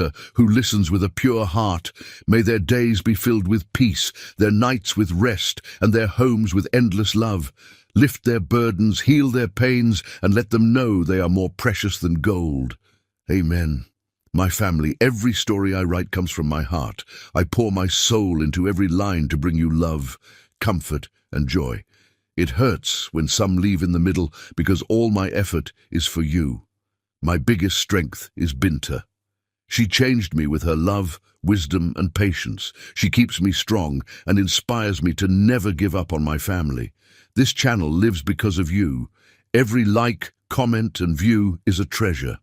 Peter, who listens with a pure heart. May their days be filled with peace, their nights with rest, and their homes with endless love. Lift their burdens, heal their pains, and let them know they are more precious than gold. Amen. My family, every story I write comes from my heart. I pour my soul into every line to bring you love, comfort, and joy. It hurts when some leave in the middle because all my effort is for you. My biggest strength is Binta. She changed me with her love, wisdom, and patience. She keeps me strong and inspires me to never give up on my family. This channel lives because of you. Every like, comment, and view is a treasure.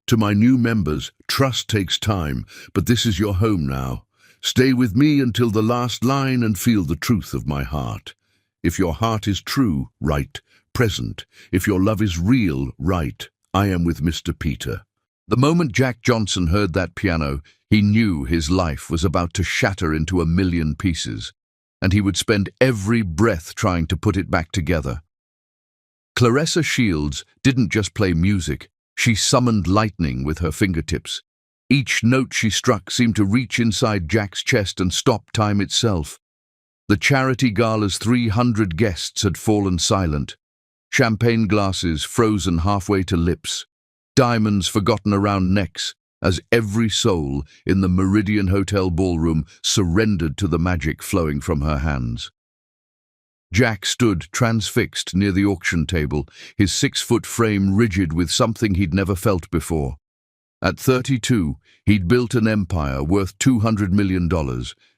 To my new members, trust takes time, but this is your home now. Stay with me until the last line and feel the truth of my heart. If your heart is true, write, present. If your love is real, write, I am with Mr. Peter. The moment Jack Johnson heard that piano, he knew his life was about to shatter into 1,000,000 pieces, and he would spend every breath trying to put it back together. Claressa Shields didn't just play music, she summoned lightning with her fingertips. Each note she struck seemed to reach inside Jack's chest and stop time itself. The charity gala's 300 guests had fallen silent, champagne glasses frozen halfway to lips, diamonds forgotten around necks, as every soul in the Meridian Hotel ballroom surrendered to the magic flowing from her hands. Jack stood transfixed near the auction table, his 6-foot frame rigid with something he'd never felt before. At 32, he'd built an empire worth $200 million,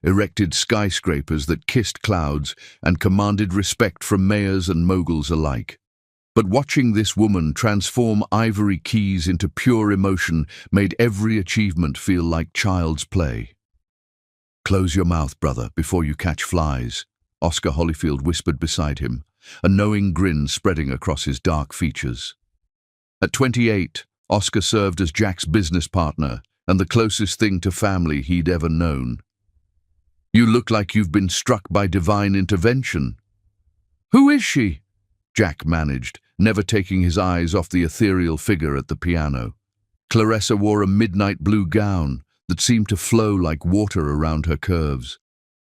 erected skyscrapers that kissed clouds, and commanded respect from mayors and moguls alike. But watching this woman transform ivory keys into pure emotion made every achievement feel like child's play. "Close your mouth, brother, before you catch flies," Oscar Holyfield whispered beside him, a knowing grin spreading across his dark features. At 28, Oscar served as Jack's business partner and the closest thing to family he'd ever known. "You look like you've been struck by divine intervention." "Who is she?" Jack managed, never taking his eyes off the ethereal figure at the piano. Claressa wore a midnight blue gown that seemed to flow like water around her curves.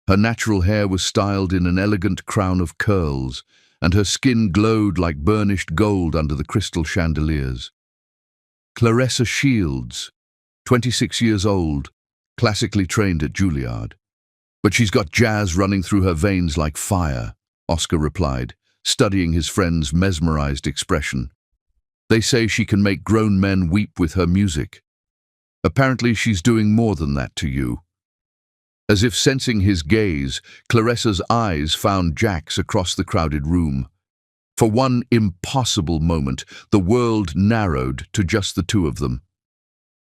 Her natural hair was styled in an elegant crown of curls, and her skin glowed like burnished gold under the crystal chandeliers. Claressa Shields, 26 years old, classically trained at Juilliard. "But she's got jazz running through her veins like fire," Oscar replied, studying his friend's mesmerized expression. "They say she can make grown men weep with her music. Apparently she's doing more than that to you." As if sensing his gaze, Claressa's eyes found Jack's across the crowded room. For one impossible moment, the world narrowed to just the two of them.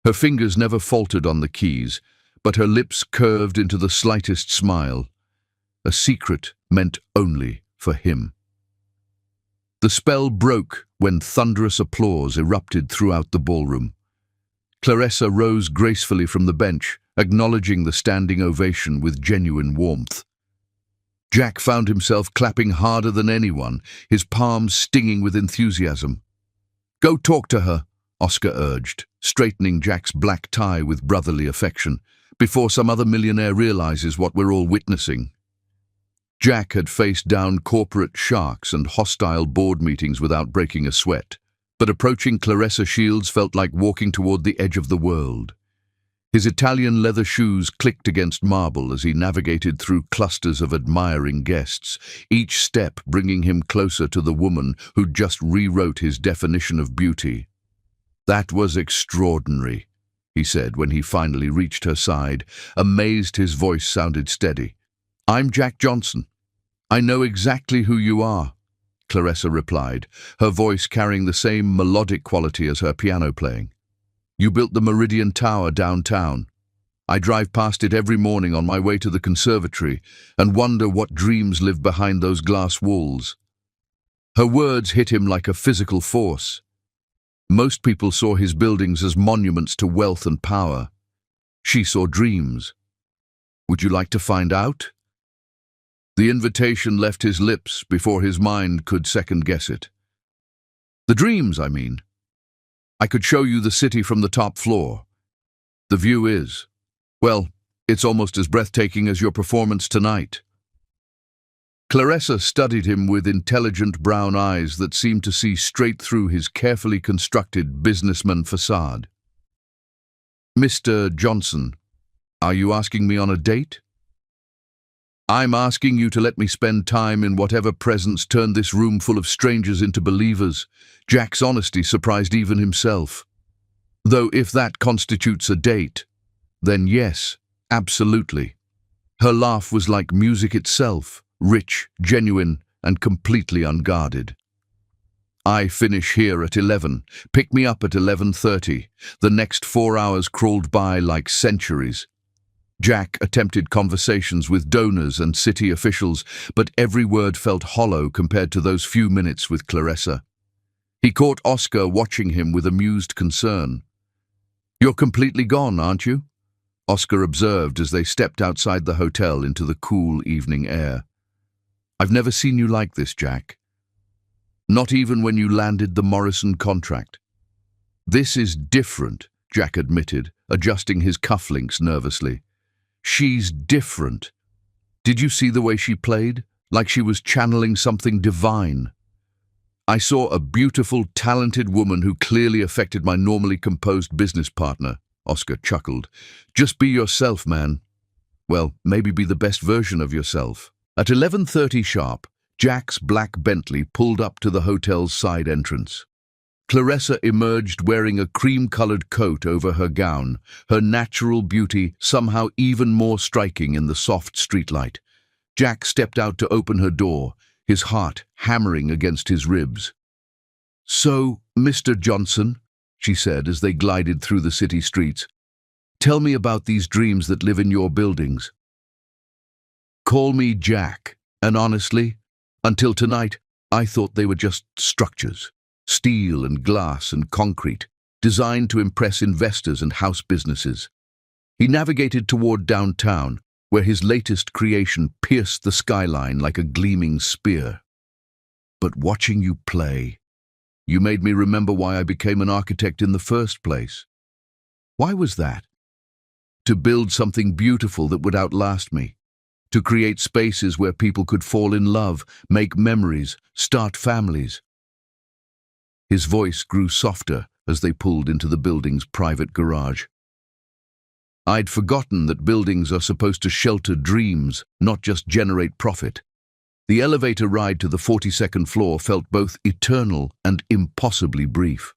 Her fingers never faltered on the keys, but her lips curved into the slightest smile. A secret meant only for him. The spell broke when thunderous applause erupted throughout the ballroom. Claressa rose gracefully from the bench, acknowledging the standing ovation with genuine warmth. Jack found himself clapping harder than anyone, his palms stinging with enthusiasm. "Go talk to her," Oscar urged, straightening Jack's black tie with brotherly affection, "before some other millionaire realizes what we're all witnessing." Jack had faced down corporate sharks and hostile board meetings without breaking a sweat, but approaching Claressa Shields felt like walking toward the edge of the world. His Italian leather shoes clicked against marble as he navigated through clusters of admiring guests, each step bringing him closer to the woman who'd just rewrote his definition of beauty. "That was extraordinary," he said when he finally reached her side. Amazed, his voice sounded steady. "I'm Jack Johnson. I know exactly who you are," Claressa replied, her voice carrying the same melodic quality as her piano playing. "You built the Meridian Tower downtown. I drive past it every morning on my way to the conservatory and wonder what dreams live behind those glass walls." Her words hit him like a physical force. Most people saw his buildings as monuments to wealth and power. She saw dreams. "Would you like to find out?" The invitation left his lips before his mind could second-guess it. "The dreams, I mean. I could show you the city from the top floor. The view is, well, it's almost as breathtaking as your performance tonight. Clarissa studied him with intelligent brown eyes that seemed to see straight through his carefully constructed businessman facade. Mr. Johnson, are you asking me on a date? I'm asking you to let me spend time in whatever presence turned this room full of strangers into believers. Jack's honesty surprised even himself. Though if that constitutes a date, then yes, absolutely. Her laugh was like music itself, rich, genuine, and completely unguarded. I finish here at 11. Pick me up at 11:30. The next 4 hours crawled by like centuries. Jack attempted conversations with donors and city officials, but every word felt hollow compared to those few minutes with Clarissa. He caught Oscar watching him with amused concern. "You're completely gone, aren't you?" Oscar observed as they stepped outside the hotel into the cool evening air. "I've never seen you like this, Jack. Not even when you landed the Morrison contract." "This is different," Jack admitted, adjusting his cufflinks nervously. "She's different. Did you see the way she played? Like she was channeling something divine." "I saw a beautiful, talented woman who clearly affected my normally composed business partner," Oscar chuckled. "Just be yourself, man. Well, maybe be the best version of yourself." At 11:30 sharp, Jack's black Bentley pulled up to the hotel's side entrance. Clarissa emerged wearing a cream-colored coat over her gown, her natural beauty somehow even more striking in the soft streetlight. Jack stepped out to open her door, his heart hammering against his ribs. "So, Mr. Johnson," she said as they glided through the city streets, "tell me about these dreams that live in your buildings." "Call me Jack, and honestly, until tonight, I thought they were just structures, steel and glass and concrete, designed to impress investors and house businesses." He navigated toward downtown, where his latest creation pierced the skyline like a gleaming spear. "But watching you play, you made me remember why I became an architect in the first place." "Why was that?" "To build something beautiful that would outlast me. To create spaces where people could fall in love, make memories, start families." His voice grew softer as they pulled into the building's private garage. "I'd forgotten that buildings are supposed to shelter dreams, not just generate profit." The elevator ride to the 42nd floor felt both eternal and impossibly brief.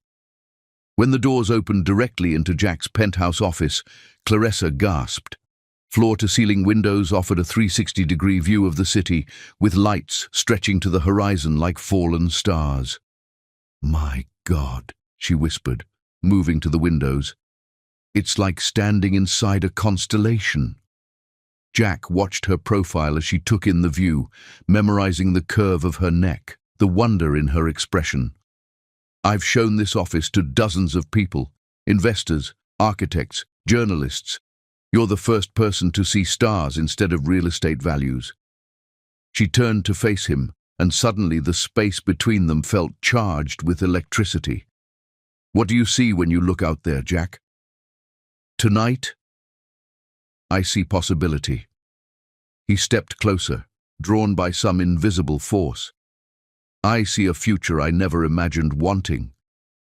When the doors opened directly into Jack's penthouse office, Clarissa gasped. Floor-to-ceiling windows offered a 360-degree view of the city, with lights stretching to the horizon like fallen stars. "My God," she whispered, moving to the windows. "It's like standing inside a constellation." Jack watched her profile as she took in the view, memorizing the curve of her neck, the wonder in her expression. "I've shown this office to dozens of people, investors, architects, journalists. You're the first person to see stars instead of real estate values." She turned to face him, and suddenly the space between them felt charged with electricity. "What do you see when you look out there, Jack?" "Tonight, I see possibility." He stepped closer, drawn by some invisible force. "I see a future I never imagined wanting."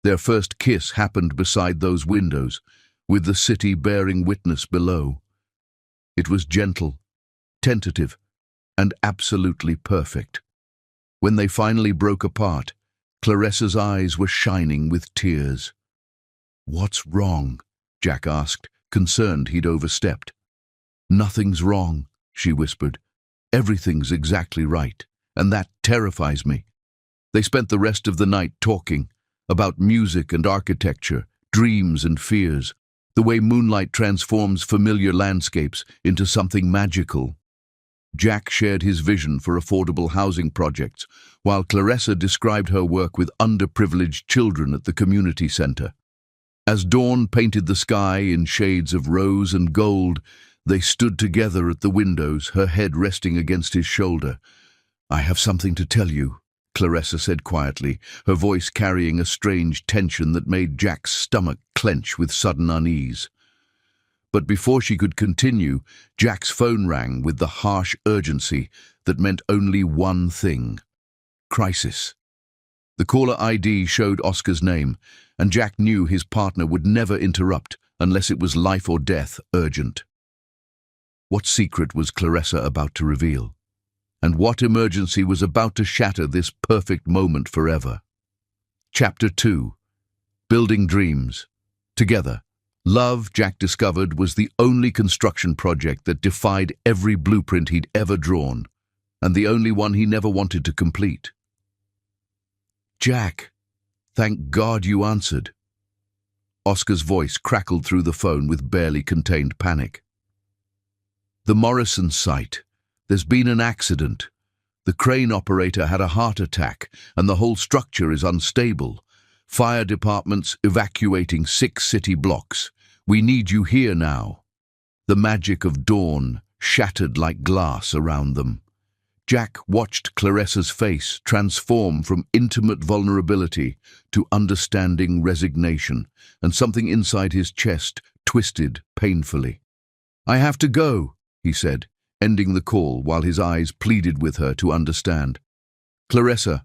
Their first kiss happened beside those windows, with the city bearing witness below. It was gentle, tentative, and absolutely perfect. When they finally broke apart, Clarissa's eyes were shining with tears. "What's wrong?" Jack asked, concerned he'd overstepped. "Nothing's wrong," she whispered. "Everything's exactly right, and that terrifies me." They spent the rest of the night talking about music and architecture, dreams and fears, the way moonlight transforms familiar landscapes into something magical. Jack shared his vision for affordable housing projects, while Clarissa described her work with underprivileged children at the community center. As dawn painted the sky in shades of rose and gold, they stood together at the windows, her head resting against his shoulder. "I have something to tell you," Clarissa said quietly, her voice carrying a strange tension that made Jack's stomach clench with sudden unease. But before she could continue, Jack's phone rang with the harsh urgency that meant only one thing: crisis. The caller ID showed Oscar's name, and Jack knew his partner would never interrupt unless it was life or death urgent. What secret was Clarissa about to reveal? And what emergency was about to shatter this perfect moment forever? Chapter 2. Building Dreams. Together. Love, Jack discovered, was the only construction project that defied every blueprint he'd ever drawn, and the only one he never wanted to complete. "Jack, thank God you answered." Oscar's voice crackled through the phone with barely contained panic. "The Morrison site. There's been an accident. The crane operator had a heart attack, and the whole structure is unstable. Fire departments evacuating 6 city blocks. We need you here now." The magic of dawn shattered like glass around them. Jack watched Clarissa's face transform from intimate vulnerability to understanding resignation, and something inside his chest twisted painfully. "I have to go," he said, ending the call while his eyes pleaded with her to understand. "Clarissa,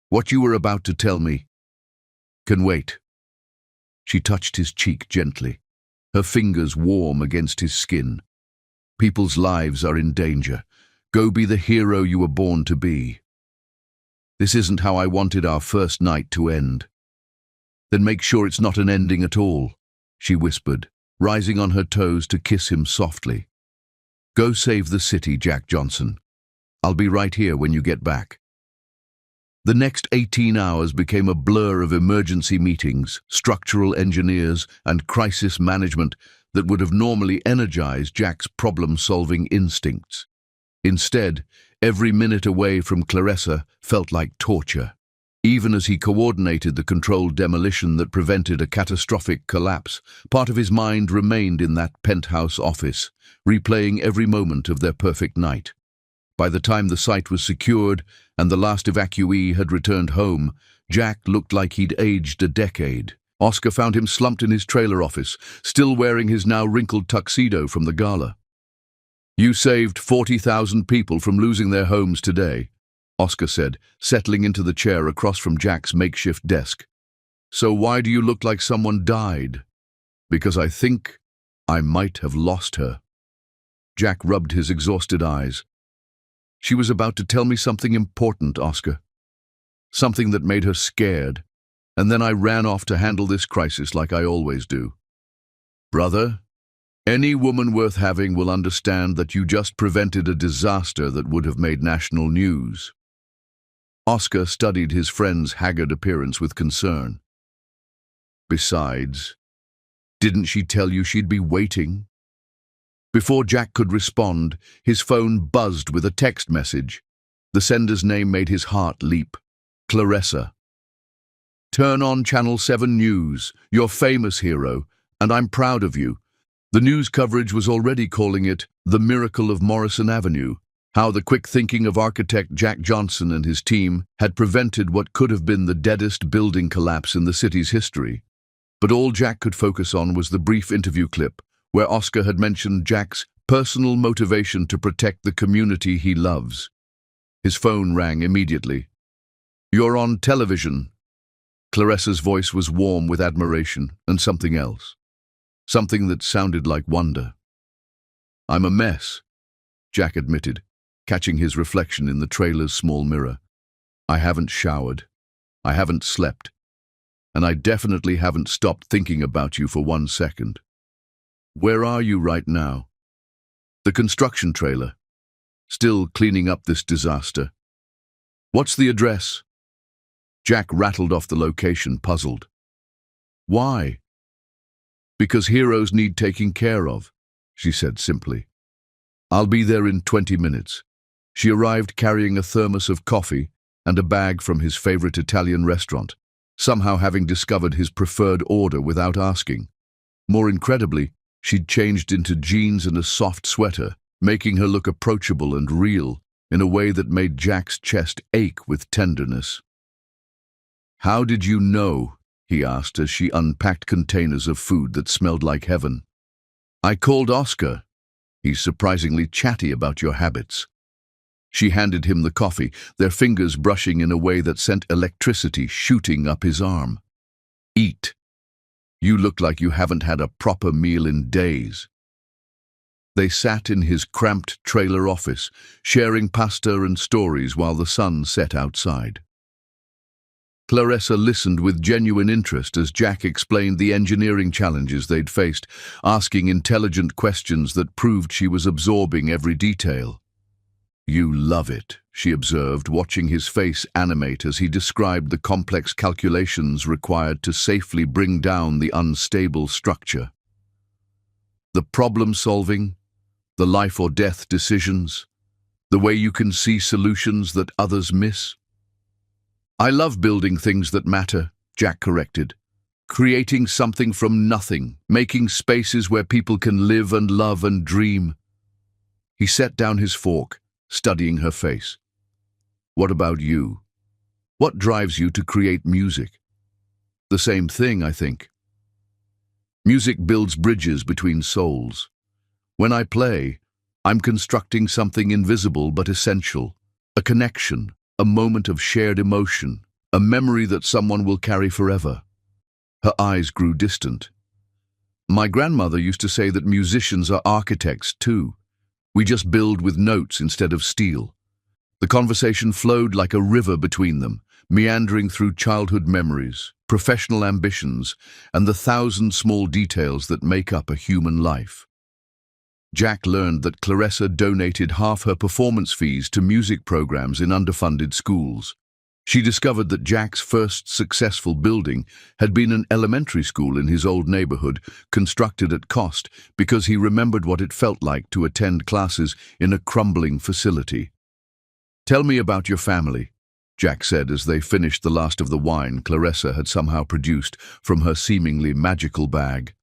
what you were about to tell me can wait." She touched his cheek gently, her fingers warm against his skin. "People's lives are in danger. Go be the hero you were born to be." "This isn't how I wanted our first night to end." "Then make sure it's not an ending at all," she whispered, rising on her toes to kiss him softly. "Go save the city, Jack Johnson. I'll be right here when you get back." The next 18 hours became a blur of emergency meetings, structural engineers, and crisis management that would have normally energized Jack's problem-solving instincts. Instead, every minute away from Clarissa felt like torture. Even as he coordinated the controlled demolition that prevented a catastrophic collapse, part of his mind remained in that penthouse office, replaying every moment of their perfect night. By the time the site was secured and the last evacuee had returned home, Jack looked like he'd aged a decade. Oscar found him slumped in his trailer office, still wearing his now wrinkled tuxedo from the gala. "You saved 40,000 people from losing their homes today," Oscar said, settling into the chair across from Jack's makeshift desk. "So why do you look like someone died?" "Because I think I might have lost her." Jack rubbed his exhausted eyes. "She was about to tell me something important, Oscar. Something that made her scared, and then I ran off to handle this crisis like I always do." "Brother, any woman worth having will understand that you just prevented a disaster that would have made national news." Oscar studied his friend's haggard appearance with concern. "Besides, didn't she tell you she'd be waiting?" Before Jack could respond, his phone buzzed with a text message. The sender's name made his heart leap. Clarissa. "Turn on Channel 7 News. You're famous, hero, and I'm proud of you." The news coverage was already calling it the miracle of Morrison Avenue, how the quick thinking of architect Jack Johnson and his team had prevented what could have been the deadest building collapse in the city's history. But all Jack could focus on was the brief interview clip where Oscar had mentioned Jack's personal motivation to protect the community he loves. His phone rang immediately. "You're on television." Clarissa's voice was warm with admiration and something else. Something that sounded like wonder. "I'm a mess," Jack admitted, catching his reflection in the trailer's small mirror. "I haven't showered. I haven't slept. And I definitely haven't stopped thinking about you for 1 second. Where are you right now?" "The construction trailer. Still cleaning up this disaster." "What's the address?" Jack rattled off the location, puzzled. "Why?" "Because heroes need taking care of," she said simply. "I'll be there in 20 minutes. She arrived carrying a thermos of coffee and a bag from his favorite Italian restaurant, somehow having discovered his preferred order without asking. More incredibly, she'd changed into jeans and a soft sweater, making her look approachable and real in a way that made Jack's chest ache with tenderness. "How did you know?" he asked as she unpacked containers of food that smelled like heaven. I called Oscar. He's surprisingly chatty about your habits. She handed him the coffee, their fingers brushing in a way that sent electricity shooting up his arm. Eat. You look like you haven't had a proper meal in days. They sat in his cramped trailer office, sharing pasta and stories while the sun set outside. Clarissa listened with genuine interest as Jack explained the engineering challenges they'd faced, asking intelligent questions that proved she was absorbing every detail. You love it, she observed, watching his face animate as he described the complex calculations required to safely bring down the unstable structure. The problem-solving, the life-or-death decisions, the way you can see solutions that others miss. I love building things that matter, Jack corrected. Creating something from nothing, making spaces where people can live and love and dream. He set down his fork, studying her face. What about you? What drives you to create music? The same thing, I think. Music builds bridges between souls. When I play, I'm constructing something invisible but essential. A connection, a moment of shared emotion, a memory that someone will carry forever. Her eyes grew distant. My grandmother used to say that musicians are architects too. We just build with notes instead of steel. The conversation flowed like a river between them, meandering through childhood memories, professional ambitions, and the thousand small details that make up a human life. Jack learned that Clarissa donated half her performance fees to music programs in underfunded schools. She discovered that Jack's first successful building had been an elementary school in his old neighborhood, constructed at cost because he remembered what it felt like to attend classes in a crumbling facility. Tell me about your family, Jack said as they finished the last of the wine Clarissa had somehow produced from her seemingly magical bag.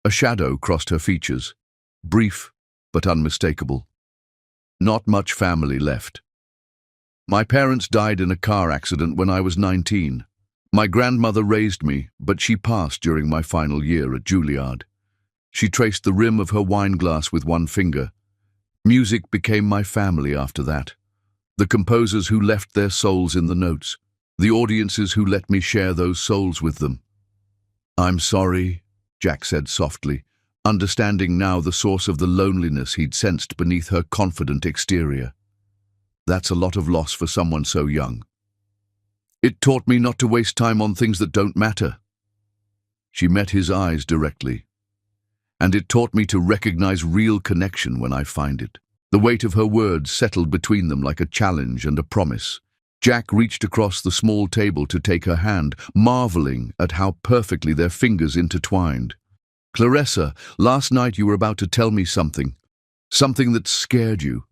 A shadow crossed her features, brief but unmistakable. Not much family left. My parents died in a car accident when I was 19. My grandmother raised me, but she passed during my final year at Juilliard. She traced the rim of her wineglass with one finger. Music became my family after that. The composers who left their souls in the notes, the audiences who let me share those souls with them. I'm sorry, Jack said softly, understanding now the source of the loneliness he'd sensed beneath her confident exterior. That's a lot of loss for someone so young. It taught me not to waste time on things that don't matter. She met his eyes directly. And it taught me to recognize real connection when I find it. The weight of her words settled between them like a challenge and a promise. Jack reached across the small table to take her hand, marveling at how perfectly their fingers intertwined. Clarissa, last night you were about to tell me something that scared you.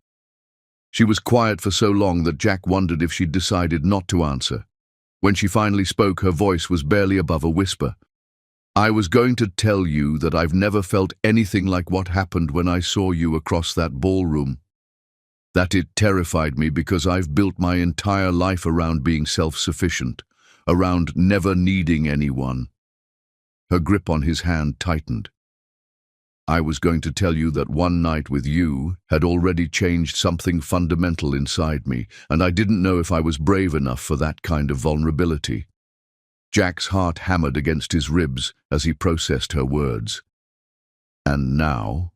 She was quiet for so long that Jack wondered if she'd decided not to answer. When she finally spoke, her voice was barely above a whisper. I was going to tell you that I've never felt anything like what happened when I saw you across that ballroom. That it terrified me because I've built my entire life around being self-sufficient, around never needing anyone. Her grip on his hand tightened. I was going to tell you that one night with you had already changed something fundamental inside me, and I didn't know if I was brave enough for that kind of vulnerability. Jack's heart hammered against his ribs as he processed her words. And now?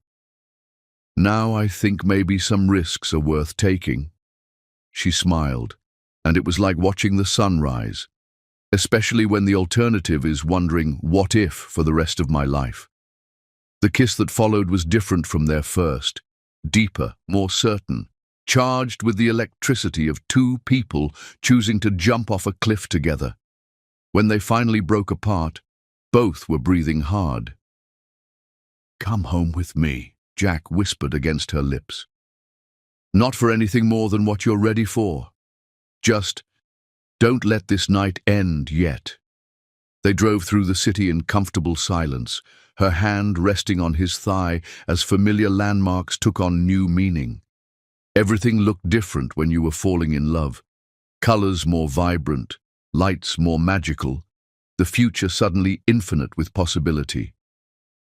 Now I think maybe some risks are worth taking. She smiled, and it was like watching the sun rise, especially when the alternative is wondering what if for the rest of my life. The kiss that followed was different from their first, deeper, more certain, charged with the electricity of two people choosing to jump off a cliff together. When they finally broke apart, both were breathing hard. Come home with me, Jack whispered against her lips. Not for anything more than what you're ready for. Just, don't let this night end yet. They drove through the city in comfortable silence, her hand resting on his thigh as familiar landmarks took on new meaning. Everything looked different when you were falling in love. Colors more vibrant, lights more magical, the future suddenly infinite with possibility.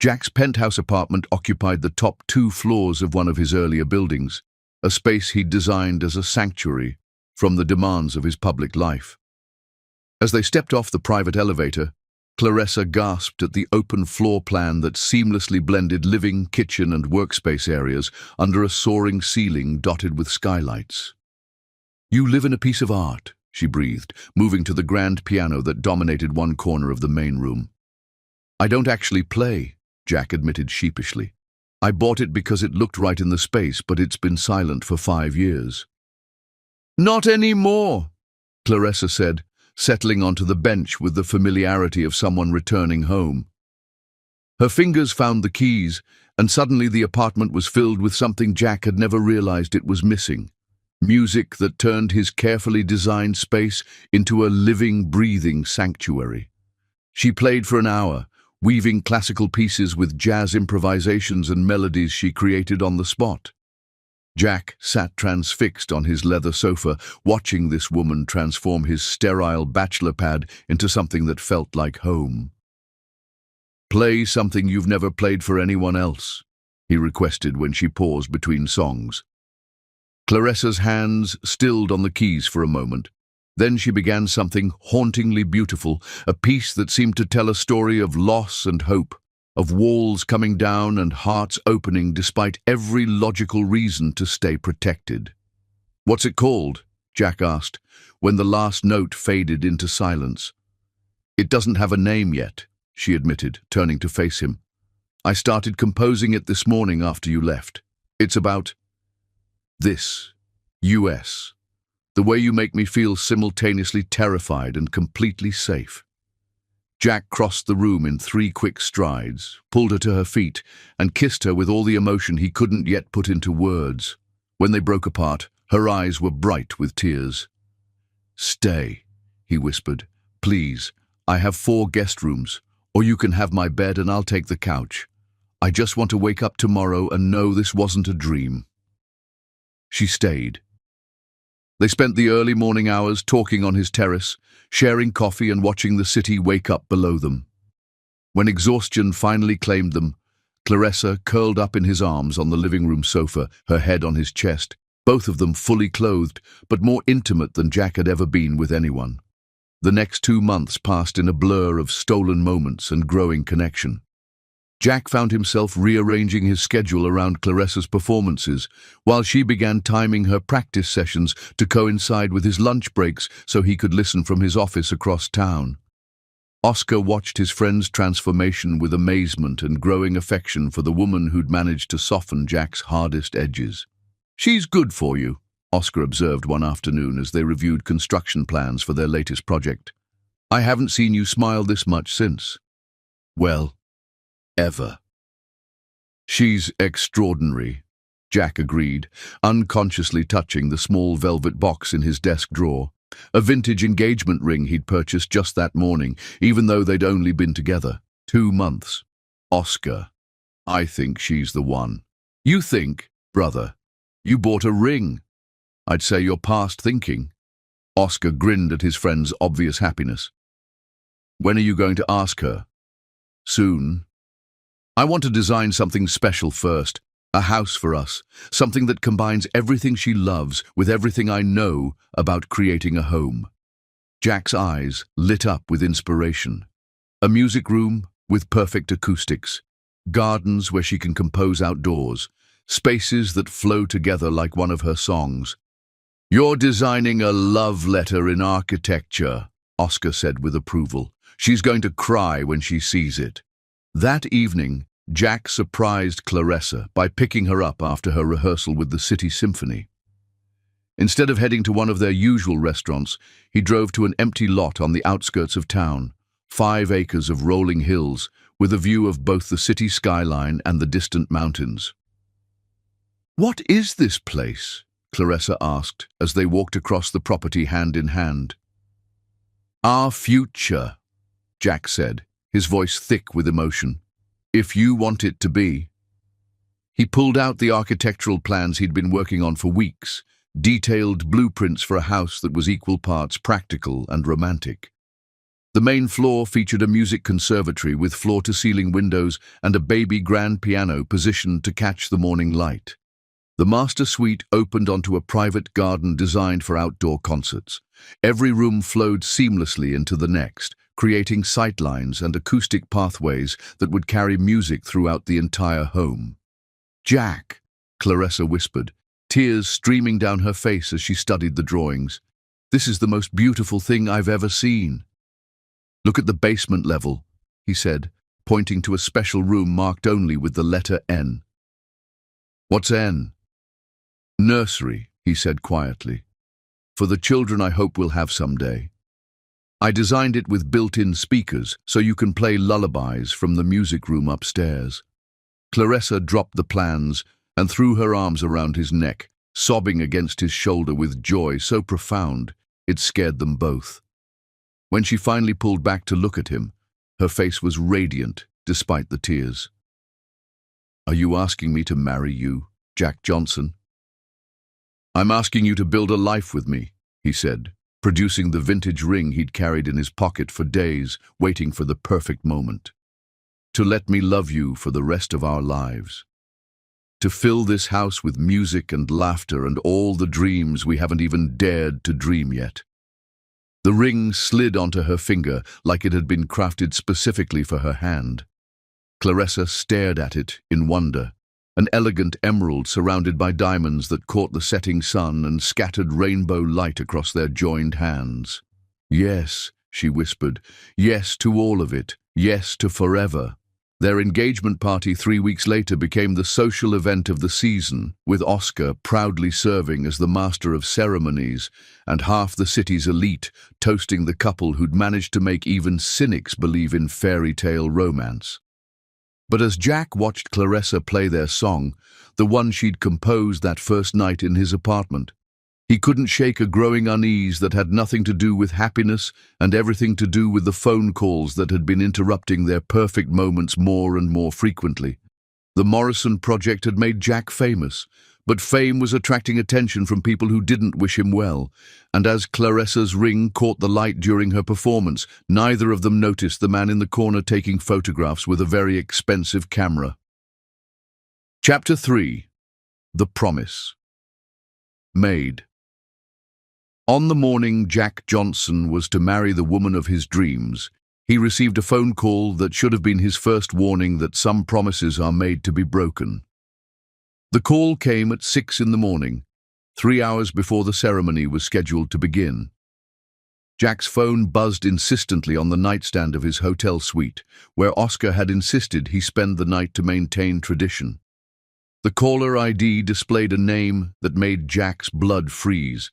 Jack's penthouse apartment occupied the top 2 floors of one of his earlier buildings, a space he'd designed as a sanctuary from the demands of his public life. As they stepped off the private elevator, Clarissa gasped at the open floor plan that seamlessly blended living, kitchen, and workspace areas under a soaring ceiling dotted with skylights. "You live in a piece of art," she breathed, moving to the grand piano that dominated one corner of the main room. "I don't actually play," Jack admitted sheepishly. "I bought it because it looked right in the space, but it's been silent for 5 years." "Not anymore," Clarissa said, settling onto the bench with the familiarity of someone returning home. Her fingers found the keys, and suddenly the apartment was filled with something Jack had never realized it was missing. Music that turned his carefully designed space into a living, breathing sanctuary. She played for an hour, weaving classical pieces with jazz improvisations and melodies she created on the spot. Jack sat transfixed on his leather sofa, watching this woman transform his sterile bachelor pad into something that felt like home. "Play something you've never played for anyone else," he requested when she paused between songs. Clarissa's hands stilled on the keys for a moment. Then she began something hauntingly beautiful, a piece that seemed to tell a story of loss and hope, of walls coming down and hearts opening despite every logical reason to stay protected. "What's it called?" Jack asked, when the last note faded into silence. "It doesn't have a name yet," she admitted, turning to face him. "I started composing it this morning after you left. It's about this, US. The way you make me feel simultaneously terrified and completely safe." Jack crossed the room in 3 quick strides, pulled her to her feet, and kissed her with all the emotion he couldn't yet put into words. When they broke apart, her eyes were bright with tears. "Stay," he whispered. "Please, I have 4 guest rooms, or you can have my bed and I'll take the couch. I just want to wake up tomorrow and know this wasn't a dream." She stayed. They spent the early morning hours talking on his terrace, sharing coffee and watching the city wake up below them. When exhaustion finally claimed them, Clarissa curled up in his arms on the living room sofa, her head on his chest, both of them fully clothed, but more intimate than Jack had ever been with anyone. The next 2 months passed in a blur of stolen moments and growing connection. Jack found himself rearranging his schedule around Clarissa's performances, while she began timing her practice sessions to coincide with his lunch breaks so he could listen from his office across town. Oscar watched his friend's transformation with amazement and growing affection for the woman who'd managed to soften Jack's hardest edges. "She's good for you," Oscar observed one afternoon as they reviewed construction plans for their latest project. "I haven't seen you smile this much since. Well, ever." "She's extraordinary," Jack agreed, unconsciously touching the small velvet box in his desk drawer, a vintage engagement ring he'd purchased just that morning, even though they'd only been together 2 months. "Oscar, I think she's the one." "You think, brother? You bought a ring. I'd say you're past thinking." Oscar grinned at his friend's obvious happiness. "When are you going to ask her?" "Soon. I want to design something special first, a house for us, something that combines everything she loves with everything I know about creating a home." Jack's eyes lit up with inspiration. A music room with perfect acoustics, gardens where she can compose outdoors, spaces that flow together like one of her songs. "You're designing a love letter in architecture," Oscar said with approval. "She's going to cry when she sees it." That evening, Jack surprised Clarissa by picking her up after her rehearsal with the City Symphony. Instead of heading to one of their usual restaurants, he drove to an empty lot on the outskirts of town, 5 acres of rolling hills, with a view of both the city skyline and the distant mountains. "What is this place?" Clarissa asked as they walked across the property hand in hand. "Our future," Jack said, his voice thick with emotion. "If you want it to be." He pulled out the architectural plans he'd been working on for weeks, detailed blueprints for a house that was equal parts practical and romantic. The main floor featured a music conservatory with floor-to-ceiling windows and a baby grand piano positioned to catch the morning light. The master suite opened onto a private garden designed for outdoor concerts. Every room flowed seamlessly into the next, creating sightlines and acoustic pathways that would carry music throughout the entire home. "Jack," Clarissa whispered, tears streaming down her face as she studied the drawings. "This is the most beautiful thing I've ever seen." "Look at the basement level," he said, pointing to a special room marked only with the letter N. "What's N?" "Nursery," he said quietly. "For the children I hope we'll have someday. I designed it with built-in speakers so you can play lullabies from the music room upstairs." Clarissa dropped the plans and threw her arms around his neck, sobbing against his shoulder with joy so profound it scared them both. When she finally pulled back to look at him, her face was radiant despite the tears. "Are you asking me to marry you, Jack Johnson?" "I'm asking you to build a life with me," he said, producing the vintage ring he'd carried in his pocket for days, waiting for the perfect moment. "To let me love you for the rest of our lives. To fill this house with music and laughter and all the dreams we haven't even dared to dream yet." The ring slid onto her finger like it had been crafted specifically for her hand. Clarissa stared at it in wonder, an elegant emerald surrounded by diamonds that caught the setting sun and scattered rainbow light across their joined hands. "Yes," she whispered, "yes to all of it, yes to forever." Their engagement party 3 weeks later became the social event of the season, with Oscar proudly serving as the master of ceremonies and half the city's elite toasting the couple who'd managed to make even cynics believe in fairy tale romance. But as Jack watched Clarissa play their song, the one she'd composed that first night in his apartment, he couldn't shake a growing unease that had nothing to do with happiness and everything to do with the phone calls that had been interrupting their perfect moments more and more frequently. The Morrison project had made Jack famous, but fame was attracting attention from people who didn't wish him well, and as Clarissa's ring caught the light during her performance, neither of them noticed the man in the corner taking photographs with a very expensive camera. Chapter 3. The Promise. Made. On the morning Jack Johnson was to marry the woman of his dreams, he received a phone call that should have been his first warning that some promises are made to be broken. The call came at 6 in the morning, 3 hours before the ceremony was scheduled to begin. Jack's phone buzzed insistently on the nightstand of his hotel suite, where Oscar had insisted he spend the night to maintain tradition. The caller ID displayed a name that made Jack's blood freeze: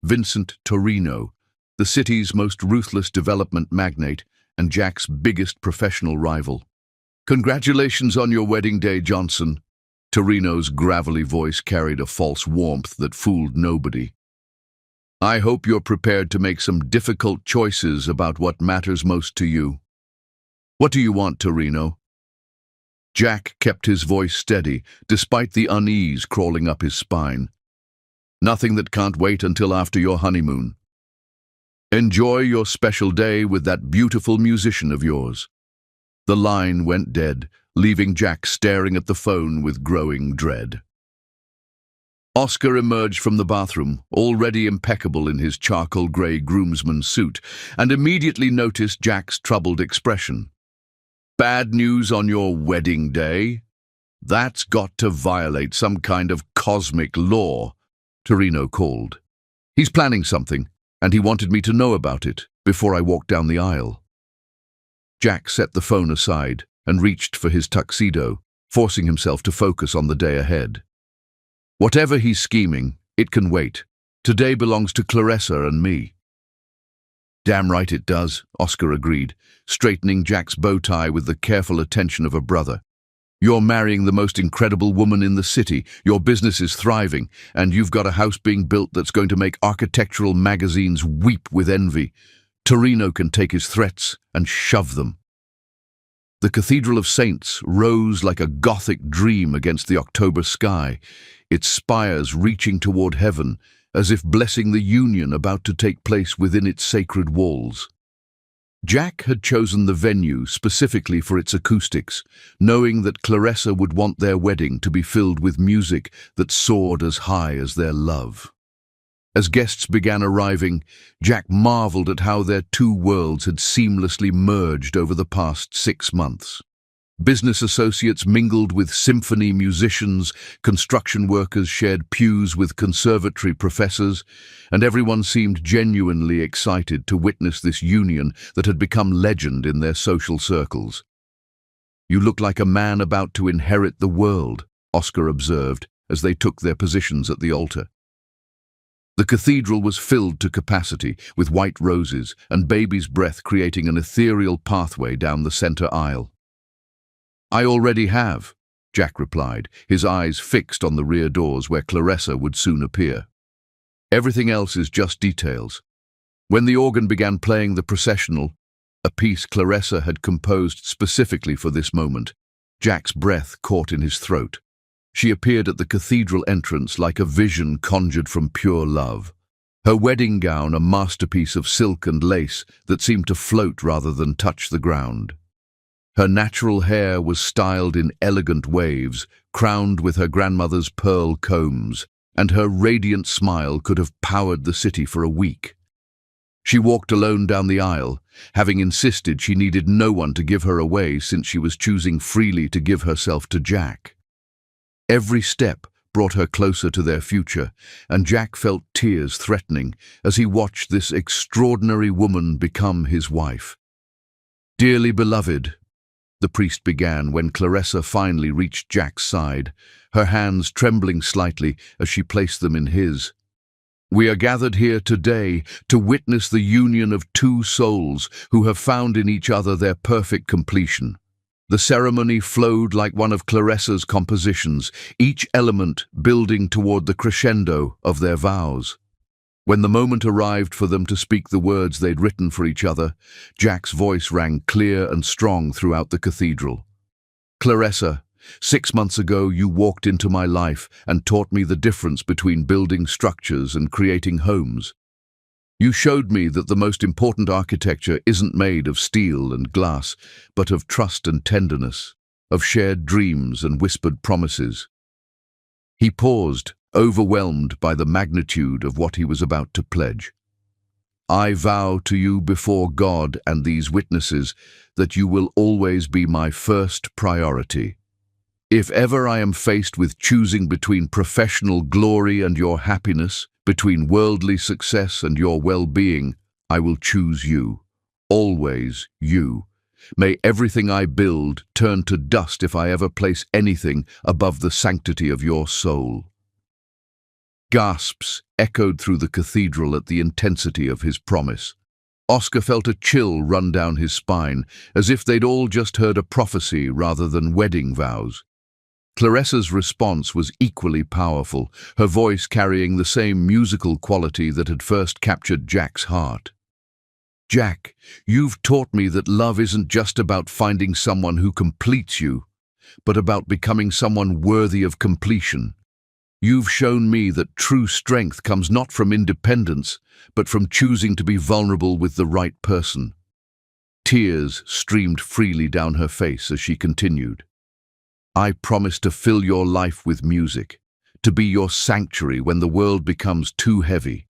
Vincent Torino, the city's most ruthless development magnate and Jack's biggest professional rival. "Congratulations on your wedding day, Johnson." Torino's gravelly voice carried a false warmth that fooled nobody. "I hope you're prepared to make some difficult choices about what matters most to you." "What do you want, Torino?" Jack kept his voice steady, despite the unease crawling up his spine. "Nothing that can't wait until after your honeymoon. Enjoy your special day with that beautiful musician of yours." The line went dead, leaving Jack staring at the phone with growing dread. Oscar emerged from the bathroom, already impeccable in his charcoal grey groomsman suit, and immediately noticed Jack's troubled expression. "Bad news on your wedding day? That's got to violate some kind of cosmic law," Torino called. "He's planning something, and he wanted me to know about it before I walked down the aisle." Jack set the phone aside and reached for his tuxedo, forcing himself to focus on the day ahead. "Whatever he's scheming, it can wait. Today belongs to Clarissa and me." "Damn right it does," Oscar agreed, straightening Jack's bow tie with the careful attention of a brother. "You're marrying the most incredible woman in the city, your business is thriving, and you've got a house being built that's going to make architectural magazines weep with envy. Torino can take his threats and shove them." The Cathedral of Saints rose like a Gothic dream against the October sky, its spires reaching toward heaven, as if blessing the union about to take place within its sacred walls. Jack had chosen the venue specifically for its acoustics, knowing that Clarissa would want their wedding to be filled with music that soared as high as their love. As guests began arriving, Jack marveled at how their two worlds had seamlessly merged over the past 6 months. Business associates mingled with symphony musicians, construction workers shared pews with conservatory professors, and everyone seemed genuinely excited to witness this union that had become legend in their social circles. "You look like a man about to inherit the world," Oscar observed as they took their positions at the altar. The cathedral was filled to capacity with white roses and baby's breath creating an ethereal pathway down the center aisle. "I already have," Jack replied, his eyes fixed on the rear doors where Clarissa would soon appear. "Everything else is just details." When the organ began playing the processional, a piece Clarissa had composed specifically for this moment, Jack's breath caught in his throat. She appeared at the cathedral entrance like a vision conjured from pure love. Her wedding gown a masterpiece of silk and lace that seemed to float rather than touch the ground. Her natural hair was styled in elegant waves, crowned with her grandmother's pearl combs, and her radiant smile could have powered the city for a week. She walked alone down the aisle, having insisted she needed no one to give her away since she was choosing freely to give herself to Jack. Every step brought her closer to their future, and Jack felt tears threatening as he watched this extraordinary woman become his wife. "Dearly beloved," the priest began when Clarissa finally reached Jack's side, her hands trembling slightly as she placed them in his. "We are gathered here today to witness the union of two souls who have found in each other their perfect completion." The ceremony flowed like one of Clarissa's compositions, each element building toward the crescendo of their vows. When the moment arrived for them to speak the words they'd written for each other, Jack's voice rang clear and strong throughout the cathedral. "Clarissa, 6 months ago you walked into my life and taught me the difference between building structures and creating homes. You showed me that the most important architecture isn't made of steel and glass, but of trust and tenderness, of shared dreams and whispered promises." He paused, overwhelmed by the magnitude of what he was about to pledge. "I vow to you before God and these witnesses that you will always be my first priority. If ever I am faced with choosing between professional glory and your happiness, between worldly success and your well-being, I will choose you. Always you. May everything I build turn to dust if I ever place anything above the sanctity of your soul." Gasps echoed through the cathedral at the intensity of his promise. Oscar felt a chill run down his spine, as if they'd all just heard a prophecy rather than wedding vows. Clarissa's response was equally powerful, her voice carrying the same musical quality that had first captured Jack's heart. "Jack, you've taught me that love isn't just about finding someone who completes you, but about becoming someone worthy of completion. You've shown me that true strength comes not from independence, but from choosing to be vulnerable with the right person." Tears streamed freely down her face as she continued. "I promise to fill your life with music, to be your sanctuary when the world becomes too heavy,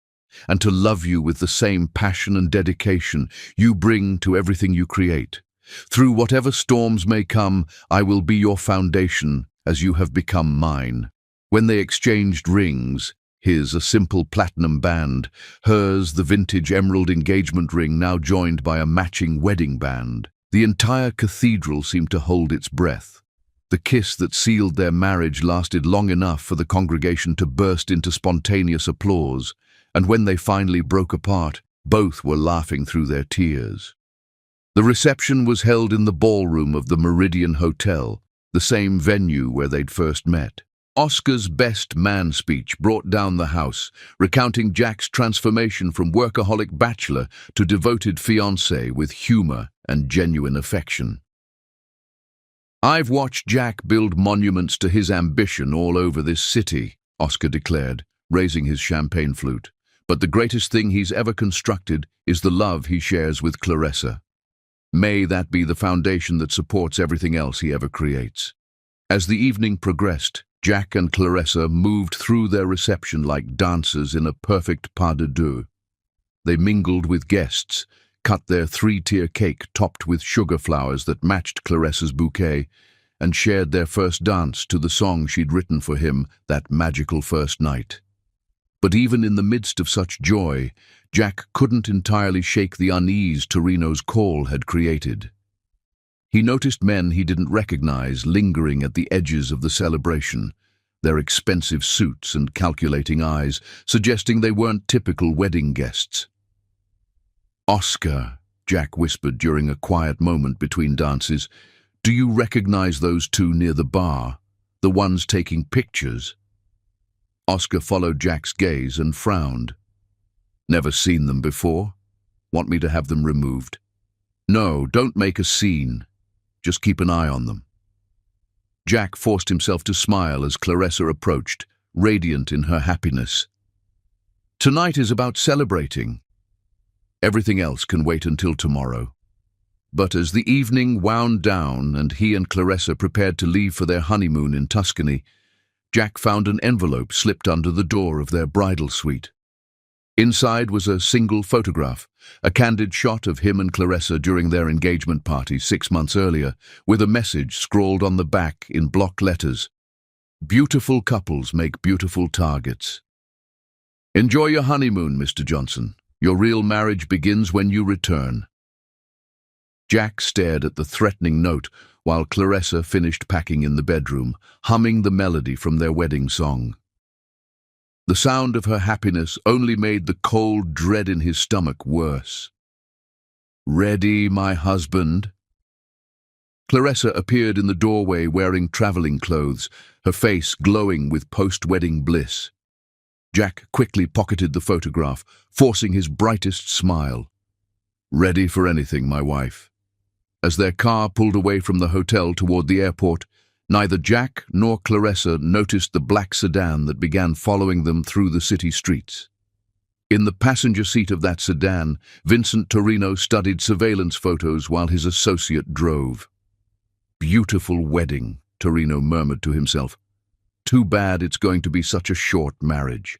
and to love you with the same passion and dedication you bring to everything you create. Through whatever storms may come, I will be your foundation as you have become mine." When they exchanged rings, his a simple platinum band, hers the vintage emerald engagement ring now joined by a matching wedding band, the entire cathedral seemed to hold its breath. The kiss that sealed their marriage lasted long enough for the congregation to burst into spontaneous applause, and when they finally broke apart, both were laughing through their tears. The reception was held in the ballroom of the Meridian Hotel, the same venue where they'd first met. Oscar's best man speech brought down the house, recounting Jack's transformation from workaholic bachelor to devoted fiancé with humor and genuine affection. "I've watched Jack build monuments to his ambition all over this city," Oscar declared, raising his champagne flute. "But the greatest thing he's ever constructed is the love he shares with Clarissa. May that be the foundation that supports everything else he ever creates. As the evening progressed, Jack and Clarissa moved through their reception like dancers in a perfect pas de deux. They mingled with guests, cut their three-tier cake topped with sugar flowers that matched Clarissa's bouquet, and shared their first dance to the song she'd written for him that magical first night. But even in the midst of such joy, Jack couldn't entirely shake the unease Torino's call had created. He noticed men he didn't recognize lingering at the edges of the celebration, their expensive suits and calculating eyes, suggesting they weren't typical wedding guests. "Oscar," Jack whispered during a quiet moment between dances, "do you recognize those two near the bar, the ones taking pictures?" Oscar followed Jack's gaze and frowned. "Never seen them before? Want me to have them removed?" "No, don't make a scene. Just keep an eye on them." Jack forced himself to smile as Clarissa approached, radiant in her happiness. "Tonight is about celebrating. Everything else can wait until tomorrow." But as the evening wound down and he and Clarissa prepared to leave for their honeymoon in Tuscany, Jack found an envelope slipped under the door of their bridal suite. Inside was a single photograph, a candid shot of him and Clarissa during their engagement party 6 months earlier, with a message scrawled on the back in block letters. "Beautiful couples make beautiful targets. Enjoy your honeymoon, Mr. Johnson. Your real marriage begins when you return." Jack stared at the threatening note while Clarissa finished packing in the bedroom, humming the melody from their wedding song. The sound of her happiness only made the cold dread in his stomach worse. "Ready, my husband?" Clarissa appeared in the doorway wearing traveling clothes, her face glowing with post-wedding bliss. Jack quickly pocketed the photograph, forcing his brightest smile. "Ready for anything, my wife." As their car pulled away from the hotel toward the airport, neither Jack nor Clarissa noticed the black sedan that began following them through the city streets. In the passenger seat of that sedan, Vincent Torino studied surveillance photos while his associate drove. "Beautiful wedding," Torino murmured to himself. "Too bad it's going to be such a short marriage."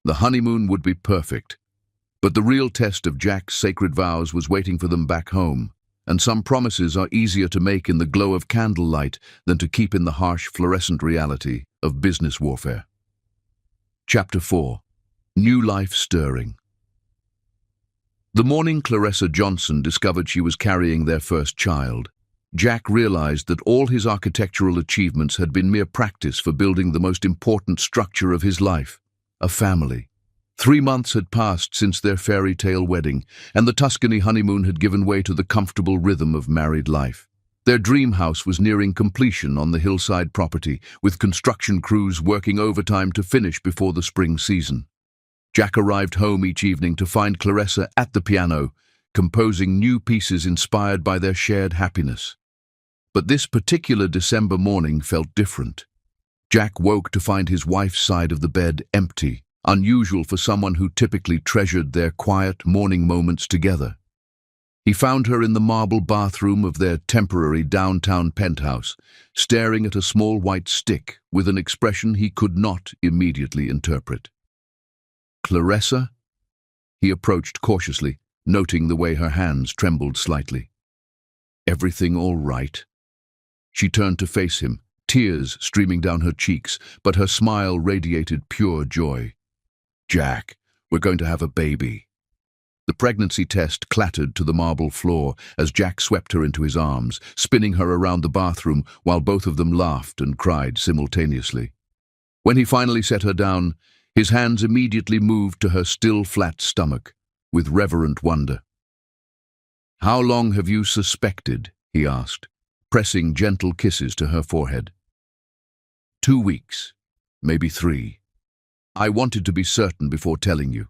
The honeymoon would be perfect, but the real test of Jack's sacred vows was waiting for them back home, and some promises are easier to make in the glow of candlelight than to keep in the harsh fluorescent reality of business warfare. Chapter 4. New Life Stirring. The morning Clarissa Johnson discovered she was carrying their first child, Jack realized that all his architectural achievements had been mere practice for building the most important structure of his life, a family. 3 months had passed since their fairy tale wedding, and the Tuscany honeymoon had given way to the comfortable rhythm of married life. Their dream house was nearing completion on the hillside property, with construction crews working overtime to finish before the spring season. Jack arrived home each evening to find Clarissa at the piano, composing new pieces inspired by their shared happiness. But this particular December morning felt different. Jack woke to find his wife's side of the bed empty, unusual for someone who typically treasured their quiet morning moments together. He found her in the marble bathroom of their temporary downtown penthouse, staring at a small white stick with an expression he could not immediately interpret. "Clarissa?" He approached cautiously, noting the way her hands trembled slightly. "Everything all right?" She turned to face him, tears streaming down her cheeks, but her smile radiated pure joy. "Jack, we're going to have a baby." The pregnancy test clattered to the marble floor as Jack swept her into his arms, spinning her around the bathroom while both of them laughed and cried simultaneously. When he finally set her down, his hands immediately moved to her still flat stomach, with reverent wonder. "How long have you suspected?" he asked, pressing gentle kisses to her forehead. 2 weeks, maybe 3. I wanted to be certain before telling you."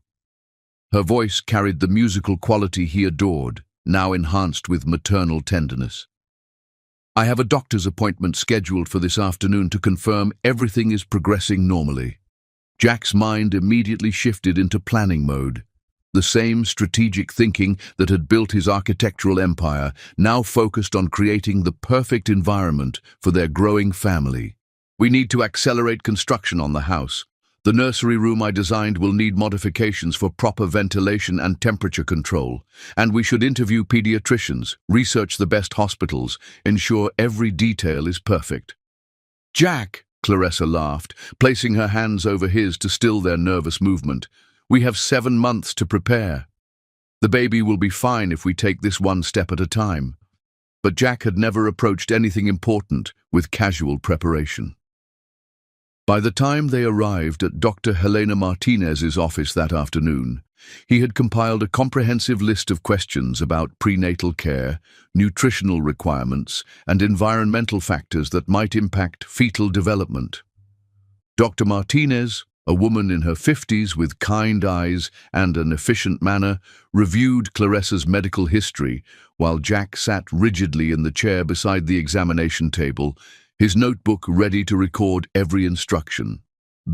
Her voice carried the musical quality he adored, now enhanced with maternal tenderness. "I have a doctor's appointment scheduled for this afternoon to confirm everything is progressing normally." Jack's mind immediately shifted into planning mode. The same strategic thinking that had built his architectural empire now focused on creating the perfect environment for their growing family. We need to accelerate construction on the house. The nursery room I designed will need modifications for proper ventilation and temperature control, and we should interview pediatricians, research the best hospitals, ensure every detail is perfect. Jack, Clarissa laughed, placing her hands over his to still their nervous movement. We have 7 months to prepare. The baby will be fine if we take this one step at a time. But Jack had never approached anything important with casual preparation. By the time they arrived at Dr. Helena Martinez's office that afternoon, he had compiled a comprehensive list of questions about prenatal care, nutritional requirements, and environmental factors that might impact fetal development. Dr. Martinez, a woman in her 50s with kind eyes and an efficient manner, reviewed Clarissa's medical history while Jack sat rigidly in the chair beside the examination table, his notebook ready to record every instruction.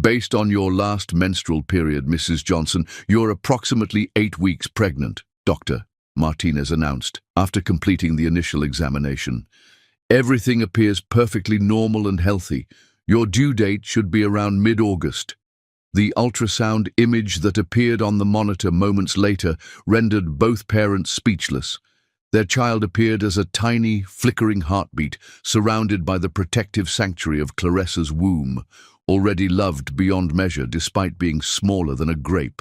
Based on your last menstrual period, Mrs. Johnson, you're approximately 8 weeks pregnant, Dr. Martinez announced, after completing the initial examination. Everything appears perfectly normal and healthy. Your due date should be around mid-August. The ultrasound image that appeared on the monitor moments later rendered both parents speechless. Their child appeared as a tiny, flickering heartbeat surrounded by the protective sanctuary of Clarissa's womb, already loved beyond measure despite being smaller than a grape.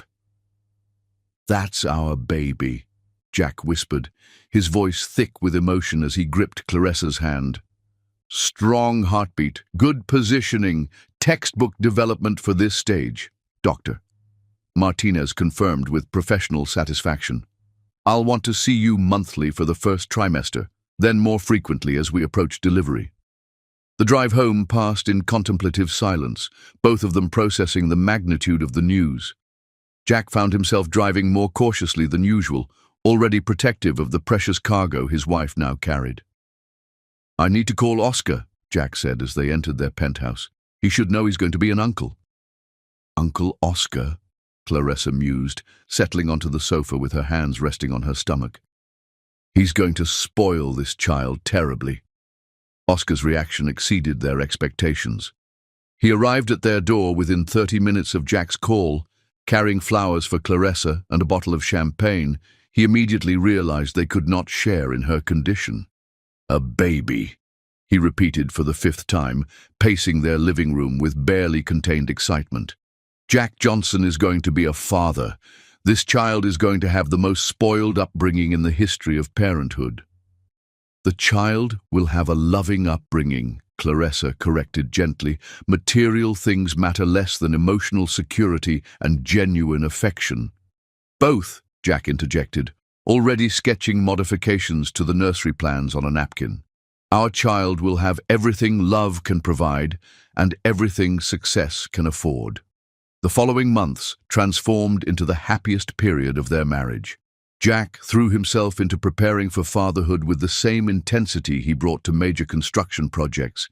"That's our baby," Jack whispered, his voice thick with emotion as he gripped Clarissa's hand. "Strong heartbeat, good positioning, textbook development for this stage, Doctor," Martinez confirmed with professional satisfaction. "I'll want to see you monthly for the first trimester, then more frequently as we approach delivery." The drive home passed in contemplative silence, both of them processing the magnitude of the news. Jack found himself driving more cautiously than usual, already protective of the precious cargo his wife now carried. "I need to call Oscar," Jack said as they entered their penthouse. "He should know he's going to be an uncle." "Uncle Oscar?" Clarissa mused, settling onto the sofa with her hands resting on her stomach. "He's going to spoil this child terribly." Oscar's reaction exceeded their expectations. He arrived at their door within 30 minutes of Jack's call, carrying flowers for Clarissa and a bottle of champagne. He immediately realized they could not share in her condition. "A baby," he repeated for the 5th time, pacing their living room with barely contained excitement. "Jack Johnson is going to be a father. This child is going to have the most spoiled upbringing in the history of parenthood." "The child will have a loving upbringing," Clarissa corrected gently. "Material things matter less than emotional security and genuine affection." "Both," Jack interjected, already sketching modifications to the nursery plans on a napkin. "Our child will have everything love can provide and everything success can afford." The following months transformed into the happiest period of their marriage. Jack threw himself into preparing for fatherhood with the same intensity he brought to major construction projects.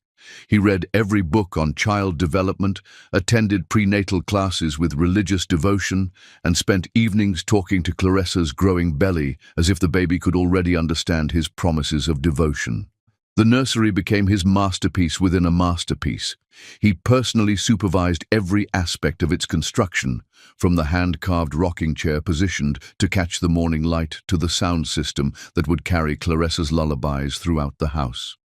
He read every book on child development, attended prenatal classes with religious devotion, and spent evenings talking to Clarissa's growing belly as if the baby could already understand his promises of devotion. The nursery became his masterpiece within a masterpiece. He personally supervised every aspect of its construction, from the hand-carved rocking chair positioned to catch the morning light to the sound system that would carry Clarissa's lullabies throughout the house.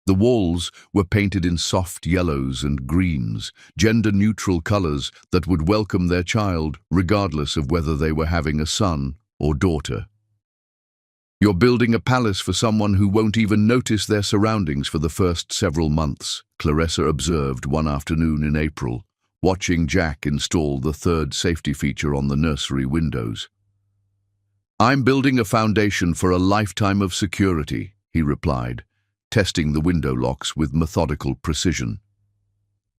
The walls were painted in soft yellows and greens, gender-neutral colors that would welcome their child regardless of whether they were having a son or daughter. "You're building a palace for someone who won't even notice their surroundings for the first several months," Clarissa observed one afternoon in April, watching Jack install the 3rd safety feature on the nursery windows. "I'm building a foundation for a lifetime of security," he replied, testing the window locks with methodical precision.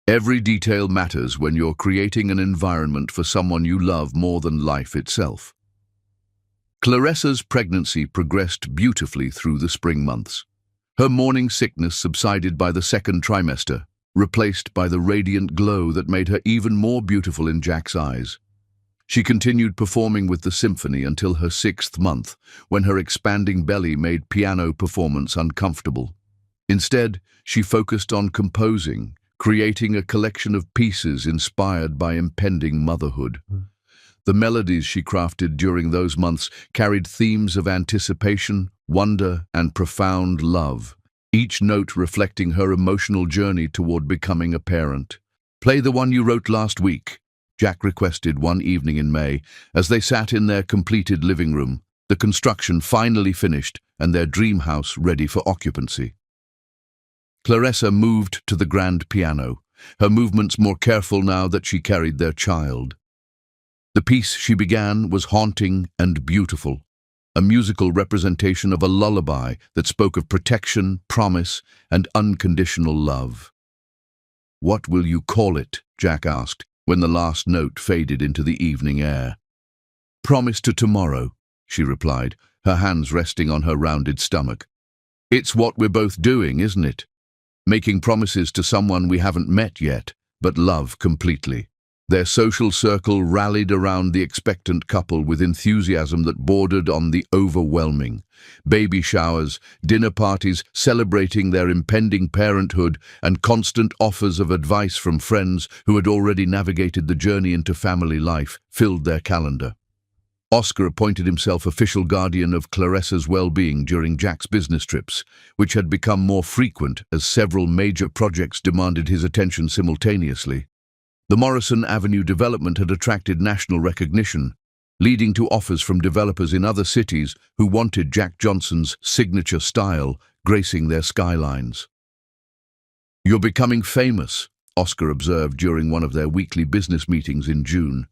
"Every detail matters when you're creating an environment for someone you love more than life itself." Clarissa's pregnancy progressed beautifully through the spring months. Her morning sickness subsided by the 2nd trimester, replaced by the radiant glow that made her even more beautiful in Jack's eyes. She continued performing with the symphony until her 6th month, when her expanding belly made piano performance uncomfortable. Instead, she focused on composing, creating a collection of pieces inspired by impending motherhood. The melodies she crafted during those months carried themes of anticipation, wonder, and profound love, each note reflecting her emotional journey toward becoming a parent. "Play the one you wrote last week," Jack requested one evening in May, as they sat in their completed living room, the construction finally finished and their dream house ready for occupancy. Clarissa moved to the grand piano, her movements more careful now that she carried their child. The piece she began was haunting and beautiful, a musical representation of a lullaby that spoke of protection, promise, and unconditional love. "What will you call it?" Jack asked, when the last note faded into the evening air. "Promise to tomorrow," she replied, her hands resting on her rounded stomach. "It's what we're both doing, isn't it? Making promises to someone we haven't met yet, but love completely." Their social circle rallied around the expectant couple with enthusiasm that bordered on the overwhelming. Baby showers, dinner parties celebrating their impending parenthood, and constant offers of advice from friends who had already navigated the journey into family life filled their calendar. Oscar appointed himself official guardian of Clarissa's well-being during Jack's business trips, which had become more frequent as several major projects demanded his attention simultaneously. The Morrison Avenue development had attracted national recognition, leading to offers from developers in other cities who wanted Jack Johnson's signature style gracing their skylines. "You're becoming famous," Oscar observed during one of their weekly business meetings in June.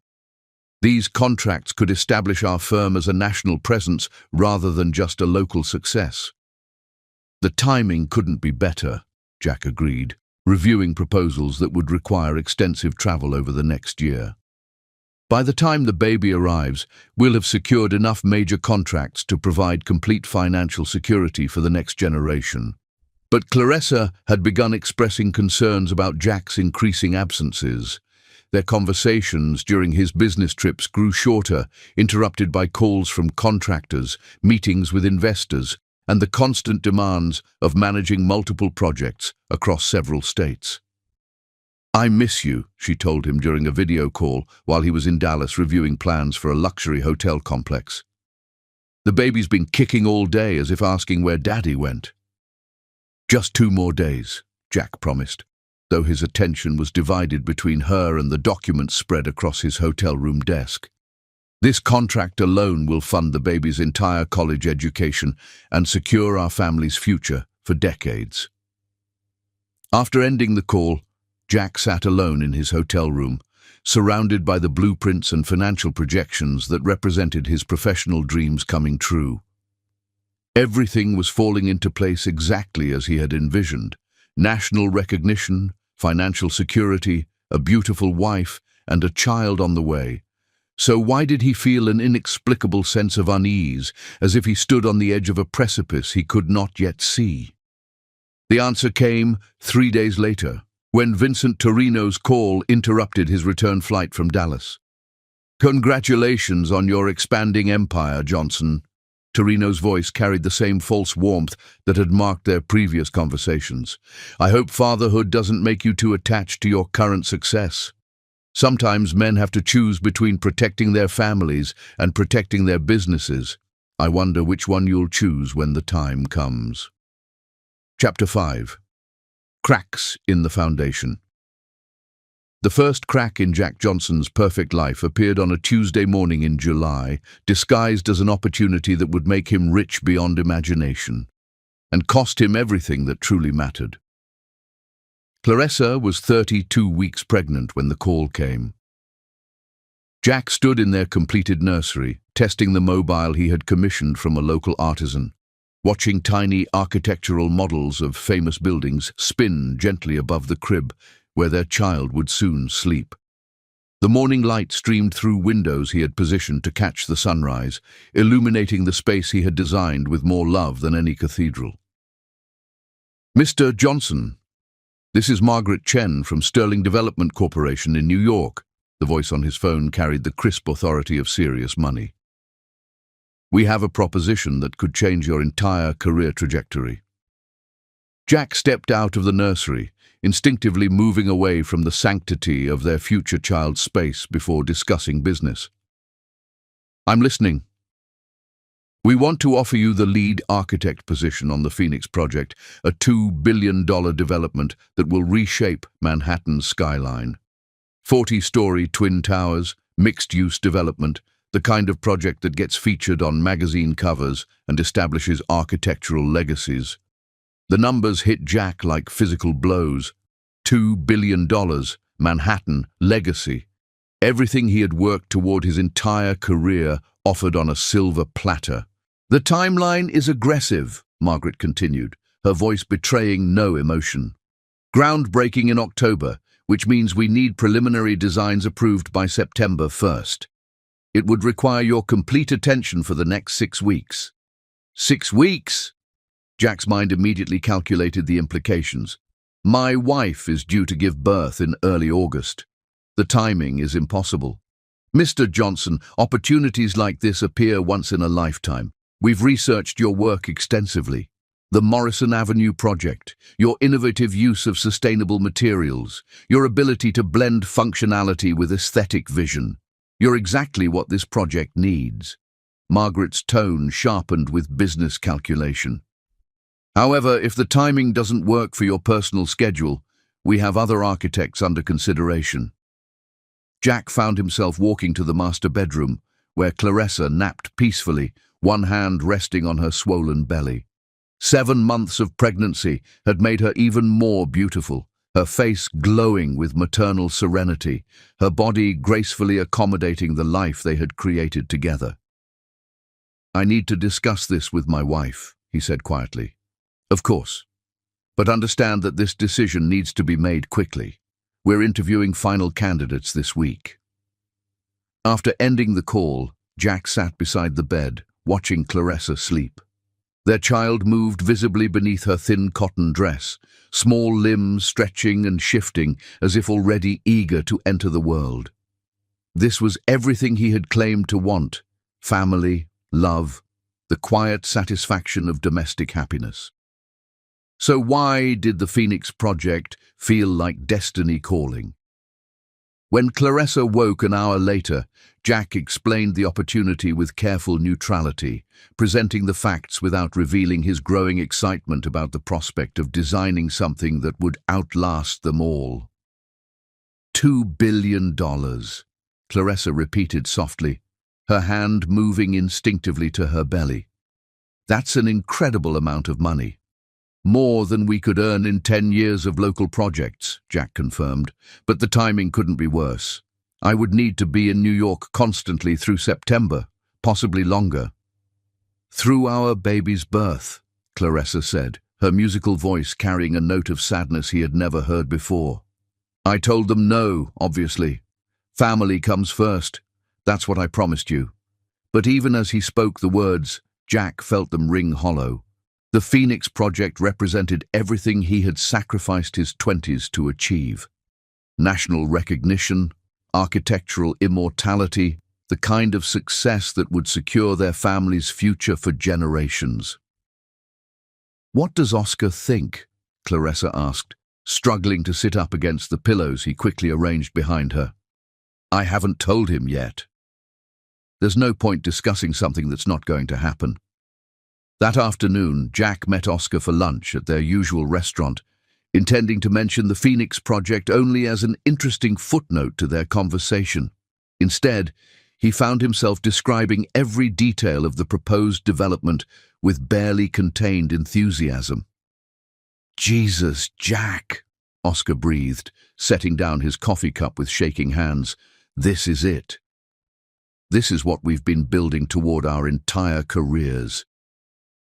"These contracts could establish our firm as a national presence rather than just a local success." "The timing couldn't be better," Jack agreed, reviewing proposals that would require extensive travel over the next year. "By the time the baby arrives, we'll have secured enough major contracts to provide complete financial security for the next generation." But Clarissa had begun expressing concerns about Jack's increasing absences. Their conversations during his business trips grew shorter, interrupted by calls from contractors, meetings with investors, and the constant demands of managing multiple projects across several states. "I miss you," she told him during a video call while he was in Dallas reviewing plans for a luxury hotel complex. "The baby's been kicking all day as if asking where Daddy went." "Just 2 more days," Jack promised, though his attention was divided between her and the documents spread across his hotel room desk. "This contract alone will fund the baby's entire college education and secure our family's future for decades." After ending the call, Jack sat alone in his hotel room, surrounded by the blueprints and financial projections that represented his professional dreams coming true. Everything was falling into place exactly as he had envisioned: national recognition, financial security, a beautiful wife, and a child on the way. So why did he feel an inexplicable sense of unease, as if he stood on the edge of a precipice he could not yet see? The answer came 3 days later, when Vincent Torino's call interrupted his return flight from Dallas. "Congratulations on your expanding empire, Johnson." Torino's voice carried the same false warmth that had marked their previous conversations. "I hope fatherhood doesn't make you too attached to your current success. Sometimes men have to choose between protecting their families and protecting their businesses. I wonder which one you'll choose when the time comes." Chapter 5. Cracks in the Foundation. The first crack in Jack Johnson's perfect life appeared on a Tuesday morning in July, disguised as an opportunity that would make him rich beyond imagination, and cost him everything that truly mattered. Clarissa was 32 weeks pregnant when the call came. Jack stood in their completed nursery, testing the mobile he had commissioned from a local artisan, watching tiny architectural models of famous buildings spin gently above the crib where their child would soon sleep. The morning light streamed through windows he had positioned to catch the sunrise, illuminating the space he had designed with more love than any cathedral. "Mr. Johnson, this is Margaret Chen from Sterling Development Corporation in New York," The voice on his phone carried the crisp authority of serious money. "We have a proposition that could change your entire career trajectory." Jack stepped out of the nursery, instinctively moving away from the sanctity of their future child's space before discussing business. "I'm listening." "We want to offer you the lead architect position on the Phoenix project, a $2 billion development that will reshape Manhattan's skyline. 40-story twin towers, mixed-use development, the kind of project that gets featured on magazine covers and establishes architectural legacies." The numbers hit Jack like physical blows. $2 billion, Manhattan, legacy. Everything he had worked toward his entire career offered on a silver platter. "The timeline is aggressive," Margaret continued, her voice betraying no emotion. "Groundbreaking in October, which means we need preliminary designs approved by September 1st. It would require your complete attention for the next 6 weeks." 6 weeks? Jack's mind immediately calculated the implications. "My wife is due to give birth in early August. The timing is impossible." "Mr. Johnson, opportunities like this appear once in a lifetime. We've researched your work extensively. The Morrison Avenue project, your innovative use of sustainable materials, your ability to blend functionality with aesthetic vision. You're exactly what this project needs." Margaret's tone sharpened with business calculation. "However, if the timing doesn't work for your personal schedule, we have other architects under consideration." Jack found himself walking to the master bedroom, where Clarissa napped peacefully, one hand resting on her swollen belly. 7 months of pregnancy had made her even more beautiful, her face glowing with maternal serenity, her body gracefully accommodating the life they had created together. "I need to discuss this with my wife," he said quietly. "Of course. But understand that this decision needs to be made quickly. We're interviewing final candidates this week." After ending the call, Jack sat beside the bed, watching Clarissa sleep. Their child moved visibly beneath her thin cotton dress, small limbs stretching and shifting as if already eager to enter the world. This was everything he had claimed to want: family, love, the quiet satisfaction of domestic happiness. So why did the Phoenix project feel like destiny calling? When Clarissa woke an hour later, Jack explained the opportunity with careful neutrality, presenting the facts without revealing his growing excitement about the prospect of designing something that would outlast them all. $2 billion, Clarissa repeated softly, her hand moving instinctively to her belly. "That's an incredible amount of money. More than we could earn in 10 years of local projects," Jack confirmed, "but the timing couldn't be worse. I would need to be in New York constantly through September, possibly longer." "Through our baby's birth," Clarissa said, her musical voice carrying a note of sadness he had never heard before. "I told them no, obviously. Family comes first. That's what I promised you." But even as he spoke the words, Jack felt them ring hollow. The Phoenix project represented everything he had sacrificed his 20s to achieve. National recognition, architectural immortality, the kind of success that would secure their family's future for generations. "What does Oscar think?" Clarissa asked, struggling to sit up against the pillows he quickly arranged behind her. "I haven't told him yet." There's no point discussing something that's not going to happen. That afternoon, Jack met Oscar for lunch at their usual restaurant, intending to mention the Phoenix project only as an interesting footnote to their conversation. Instead, he found himself describing every detail of the proposed development with barely contained enthusiasm. "Jesus, Jack," Oscar breathed, setting down his coffee cup with shaking hands. "This is it. This is what we've been building toward our entire careers."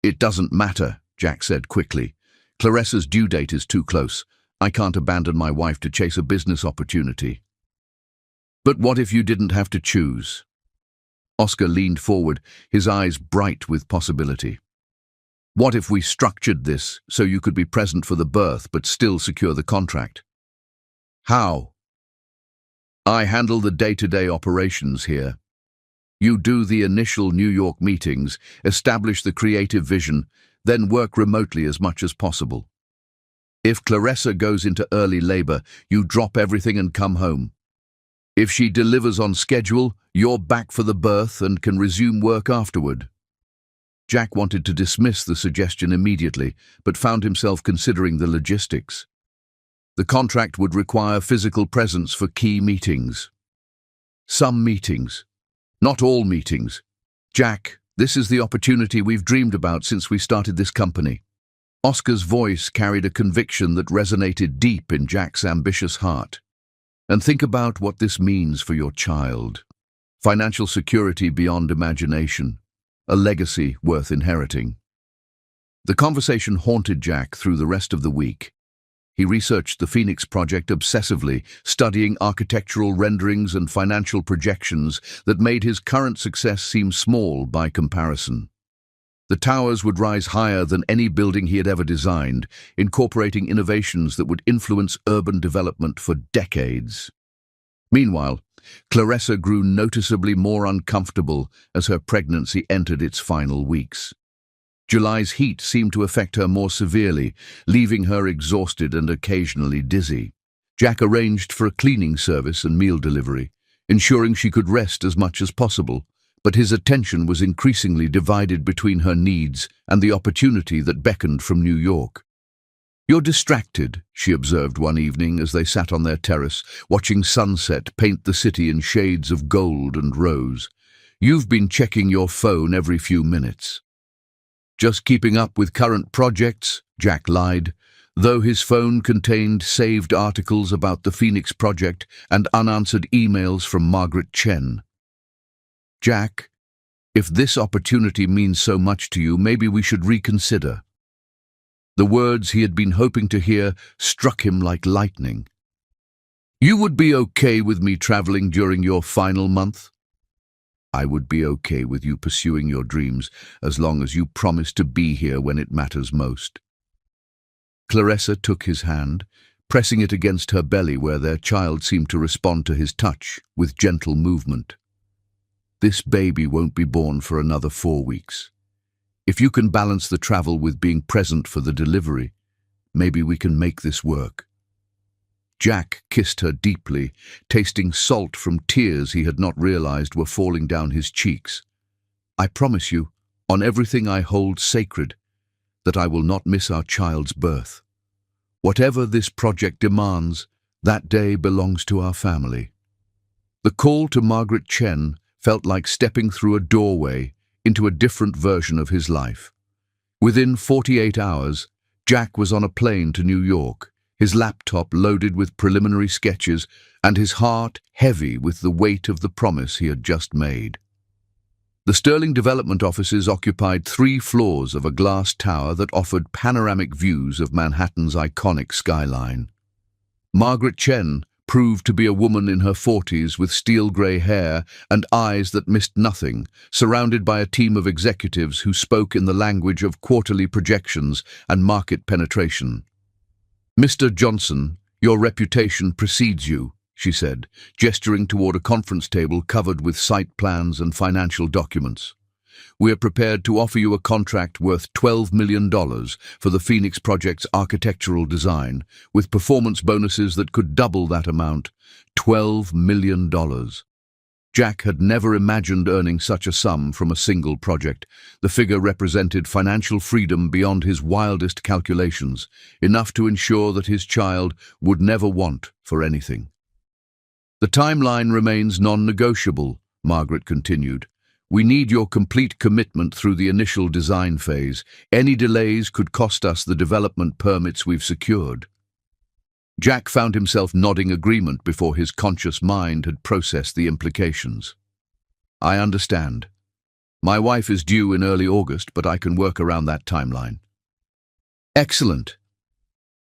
"It doesn't matter," Jack said quickly. "Clarissa's due date is too close. I can't abandon my wife to chase a business opportunity." "But what if you didn't have to choose?" Oscar leaned forward, his eyes bright with possibility. "What if we structured this so you could be present for the birth but still secure the contract?" "How?" I handle the day-to-day operations here. You do the initial New York meetings, establish the creative vision, then work remotely as much as possible. If Clarissa goes into early labor, you drop everything and come home. If she delivers on schedule, you're back for the birth and can resume work afterward. Jack wanted to dismiss the suggestion immediately, but found himself considering the logistics. The contract would require physical presence for key meetings. Some meetings. Not all meetings. Jack, this is the opportunity we've dreamed about since we started this company. Oscar's voice carried a conviction that resonated deep in Jack's ambitious heart. And think about what this means for your child. Financial security beyond imagination. A legacy worth inheriting. The conversation haunted Jack through the rest of the week. He researched the Phoenix project obsessively, studying architectural renderings and financial projections that made his current success seem small by comparison. The towers would rise higher than any building he had ever designed, incorporating innovations that would influence urban development for decades. Meanwhile, Clarissa grew noticeably more uncomfortable as her pregnancy entered its final weeks. July's heat seemed to affect her more severely, leaving her exhausted and occasionally dizzy. Jack arranged for a cleaning service and meal delivery, ensuring she could rest as much as possible, but his attention was increasingly divided between her needs and the opportunity that beckoned from New York. "You're distracted," she observed one evening as they sat on their terrace, watching sunset paint the city in shades of gold and rose. "You've been checking your phone every few minutes." "Just keeping up with current projects," Jack lied, though his phone contained saved articles about the Phoenix project and unanswered emails from Margaret Chen. "Jack, if this opportunity means so much to you, maybe we should reconsider." The words he had been hoping to hear struck him like lightning. "You would be okay with me traveling during your final month?" "I would be okay with you pursuing your dreams as long as you promise to be here when it matters most." Clarissa took his hand, pressing it against her belly where their child seemed to respond to his touch with gentle movement. "This baby won't be born for another 4 weeks. If you can balance the travel with being present for the delivery, maybe we can make this work." Jack kissed her deeply, tasting salt from tears he had not realized were falling down his cheeks. "I promise you, on everything I hold sacred, that I will not miss our child's birth. Whatever this project demands, that day belongs to our family." The call to Margaret Chen felt like stepping through a doorway into a different version of his life. Within 48 hours, Jack was on a plane to New York, his laptop loaded with preliminary sketches and his heart heavy with the weight of the promise he had just made. The Sterling development offices occupied 3 floors of a glass tower that offered panoramic views of Manhattan's iconic skyline. Margaret Chen proved to be a woman in her 40s with steel-grey hair and eyes that missed nothing, surrounded by a team of executives who spoke in the language of quarterly projections and market penetration. "Mr. Johnson, your reputation precedes you," she said, gesturing toward a conference table covered with site plans and financial documents. "We are prepared to offer you a contract worth $12 million for the Phoenix project's architectural design, with performance bonuses that could double that amount. $12 million. Jack had never imagined earning such a sum from a single project. The figure represented financial freedom beyond his wildest calculations, enough to ensure that his child would never want for anything. "The timeline remains non-negotiable," Margaret continued. "We need your complete commitment through the initial design phase. Any delays could cost us the development permits we've secured." Jack found himself nodding agreement before his conscious mind had processed the implications. "I understand. My wife is due in early August, but I can work around that timeline." "Excellent.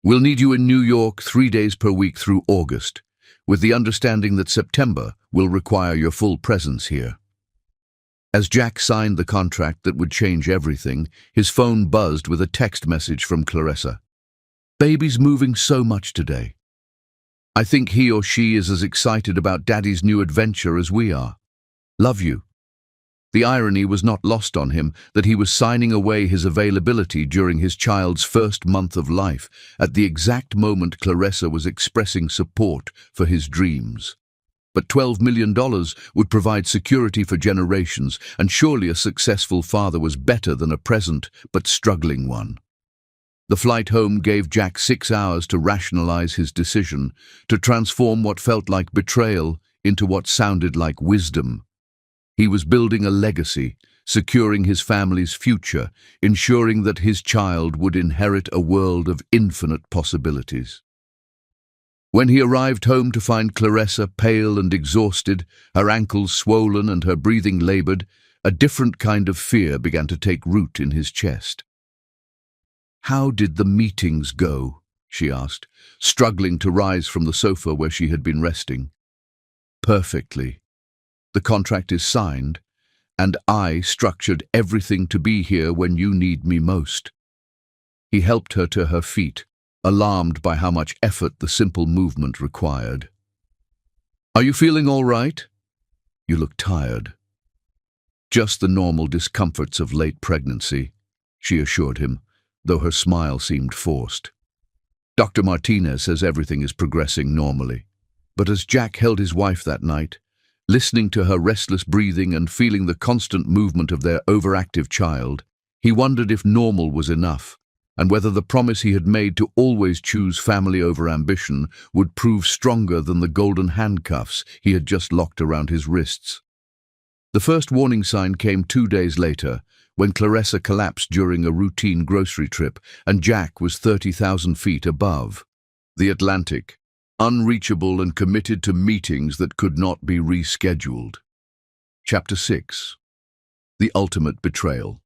We'll need you in New York 3 days per week through August, with the understanding that September will require your full presence here." As Jack signed the contract that would change everything, his phone buzzed with a text message from Clarissa. "Baby's moving so much today." I think he or she is as excited about Daddy's new adventure as we are. Love you." The irony was not lost on him that he was signing away his availability during his child's first month of life, at the exact moment Claressa was expressing support for his dreams. But $12 million would provide security for generations, and surely a successful father was better than a present but struggling one. The flight home gave Jack 6 hours to rationalize his decision, to transform what felt like betrayal into what sounded like wisdom. He was building a legacy, securing his family's future, ensuring that his child would inherit a world of infinite possibilities. When he arrived home to find Claressa pale and exhausted, her ankles swollen and her breathing labored, a different kind of fear began to take root in his chest. "How did the meetings go?" she asked, struggling to rise from the sofa where she had been resting. "Perfectly. The contract is signed, and I structured everything to be here when you need me most." He helped her to her feet, alarmed by how much effort the simple movement required. "Are you feeling all right? You look tired." "Just the normal discomforts of late pregnancy," she assured him, though her smile seemed forced. "Dr. Martinez says everything is progressing normally." But as Jack held his wife that night, listening to her restless breathing and feeling the constant movement of their overactive child, he wondered if normal was enough, and whether the promise he had made to always choose family over ambition would prove stronger than the golden handcuffs he had just locked around his wrists. The first warning sign came 2 days later, when Claressa collapsed during a routine grocery trip and Jack was 30,000 feet above the Atlantic, unreachable and committed to meetings that could not be rescheduled. Chapter 6. The Ultimate Betrayal.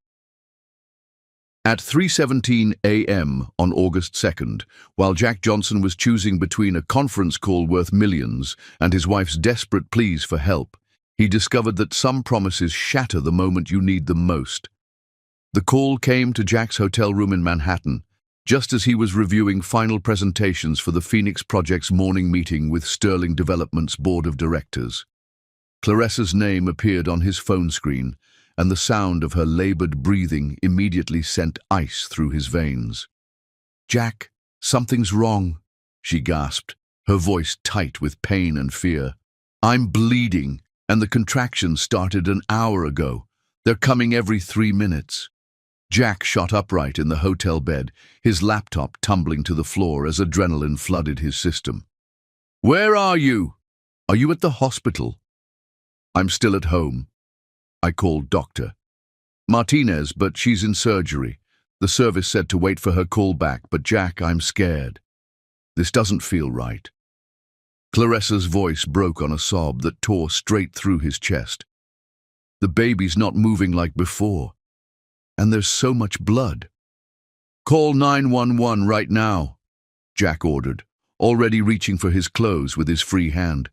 At 3:17 a.m. on August 2nd, while Jack Johnson was choosing between a conference call worth millions and his wife's desperate pleas for help, he discovered that some promises shatter the moment you need them most. The call came to Jack's hotel room in Manhattan, just as he was reviewing final presentations for the Phoenix Project's morning meeting with Sterling Development's board of directors. Claressa's name appeared on his phone screen, and the sound of her labored breathing immediately sent ice through his veins. "Jack, something's wrong," she gasped, her voice tight with pain and fear. "I'm bleeding, and the contractions started an hour ago. They're coming every 3 minutes. Jack shot upright in the hotel bed, his laptop tumbling to the floor as adrenaline flooded his system. "Where are you? Are you at the hospital?" "I'm still at home. I called Dr. Martinez, but she's in surgery. The service said to wait for her call back, but Jack, I'm scared. This doesn't feel right." Claressa's voice broke on a sob that tore straight through his chest. "The baby's not moving like before. And there's so much blood." "Call 911 right now," Jack ordered, already reaching for his clothes with his free hand.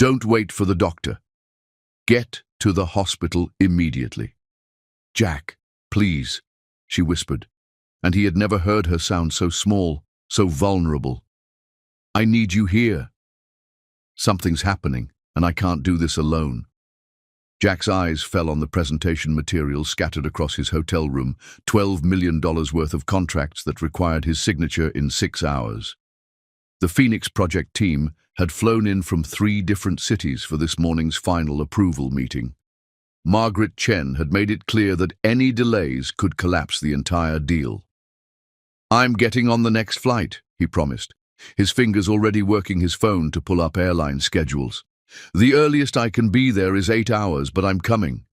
"Don't wait for the doctor. Get to the hospital immediately." "Jack, please," she whispered, and he had never heard her sound so small, so vulnerable. "I need you here. Something's happening, and I can't do this alone." Jack's eyes fell on the presentation materials scattered across his hotel room, $12 million worth of contracts that required his signature in 6 hours. The Phoenix Project team had flown in from 3 different cities for this morning's final approval meeting. Margaret Chen had made it clear that any delays could collapse the entire deal. "I'm getting on the next flight," he promised, his fingers already working his phone to pull up airline schedules. "The earliest I can be there is 8 hours, but I'm coming."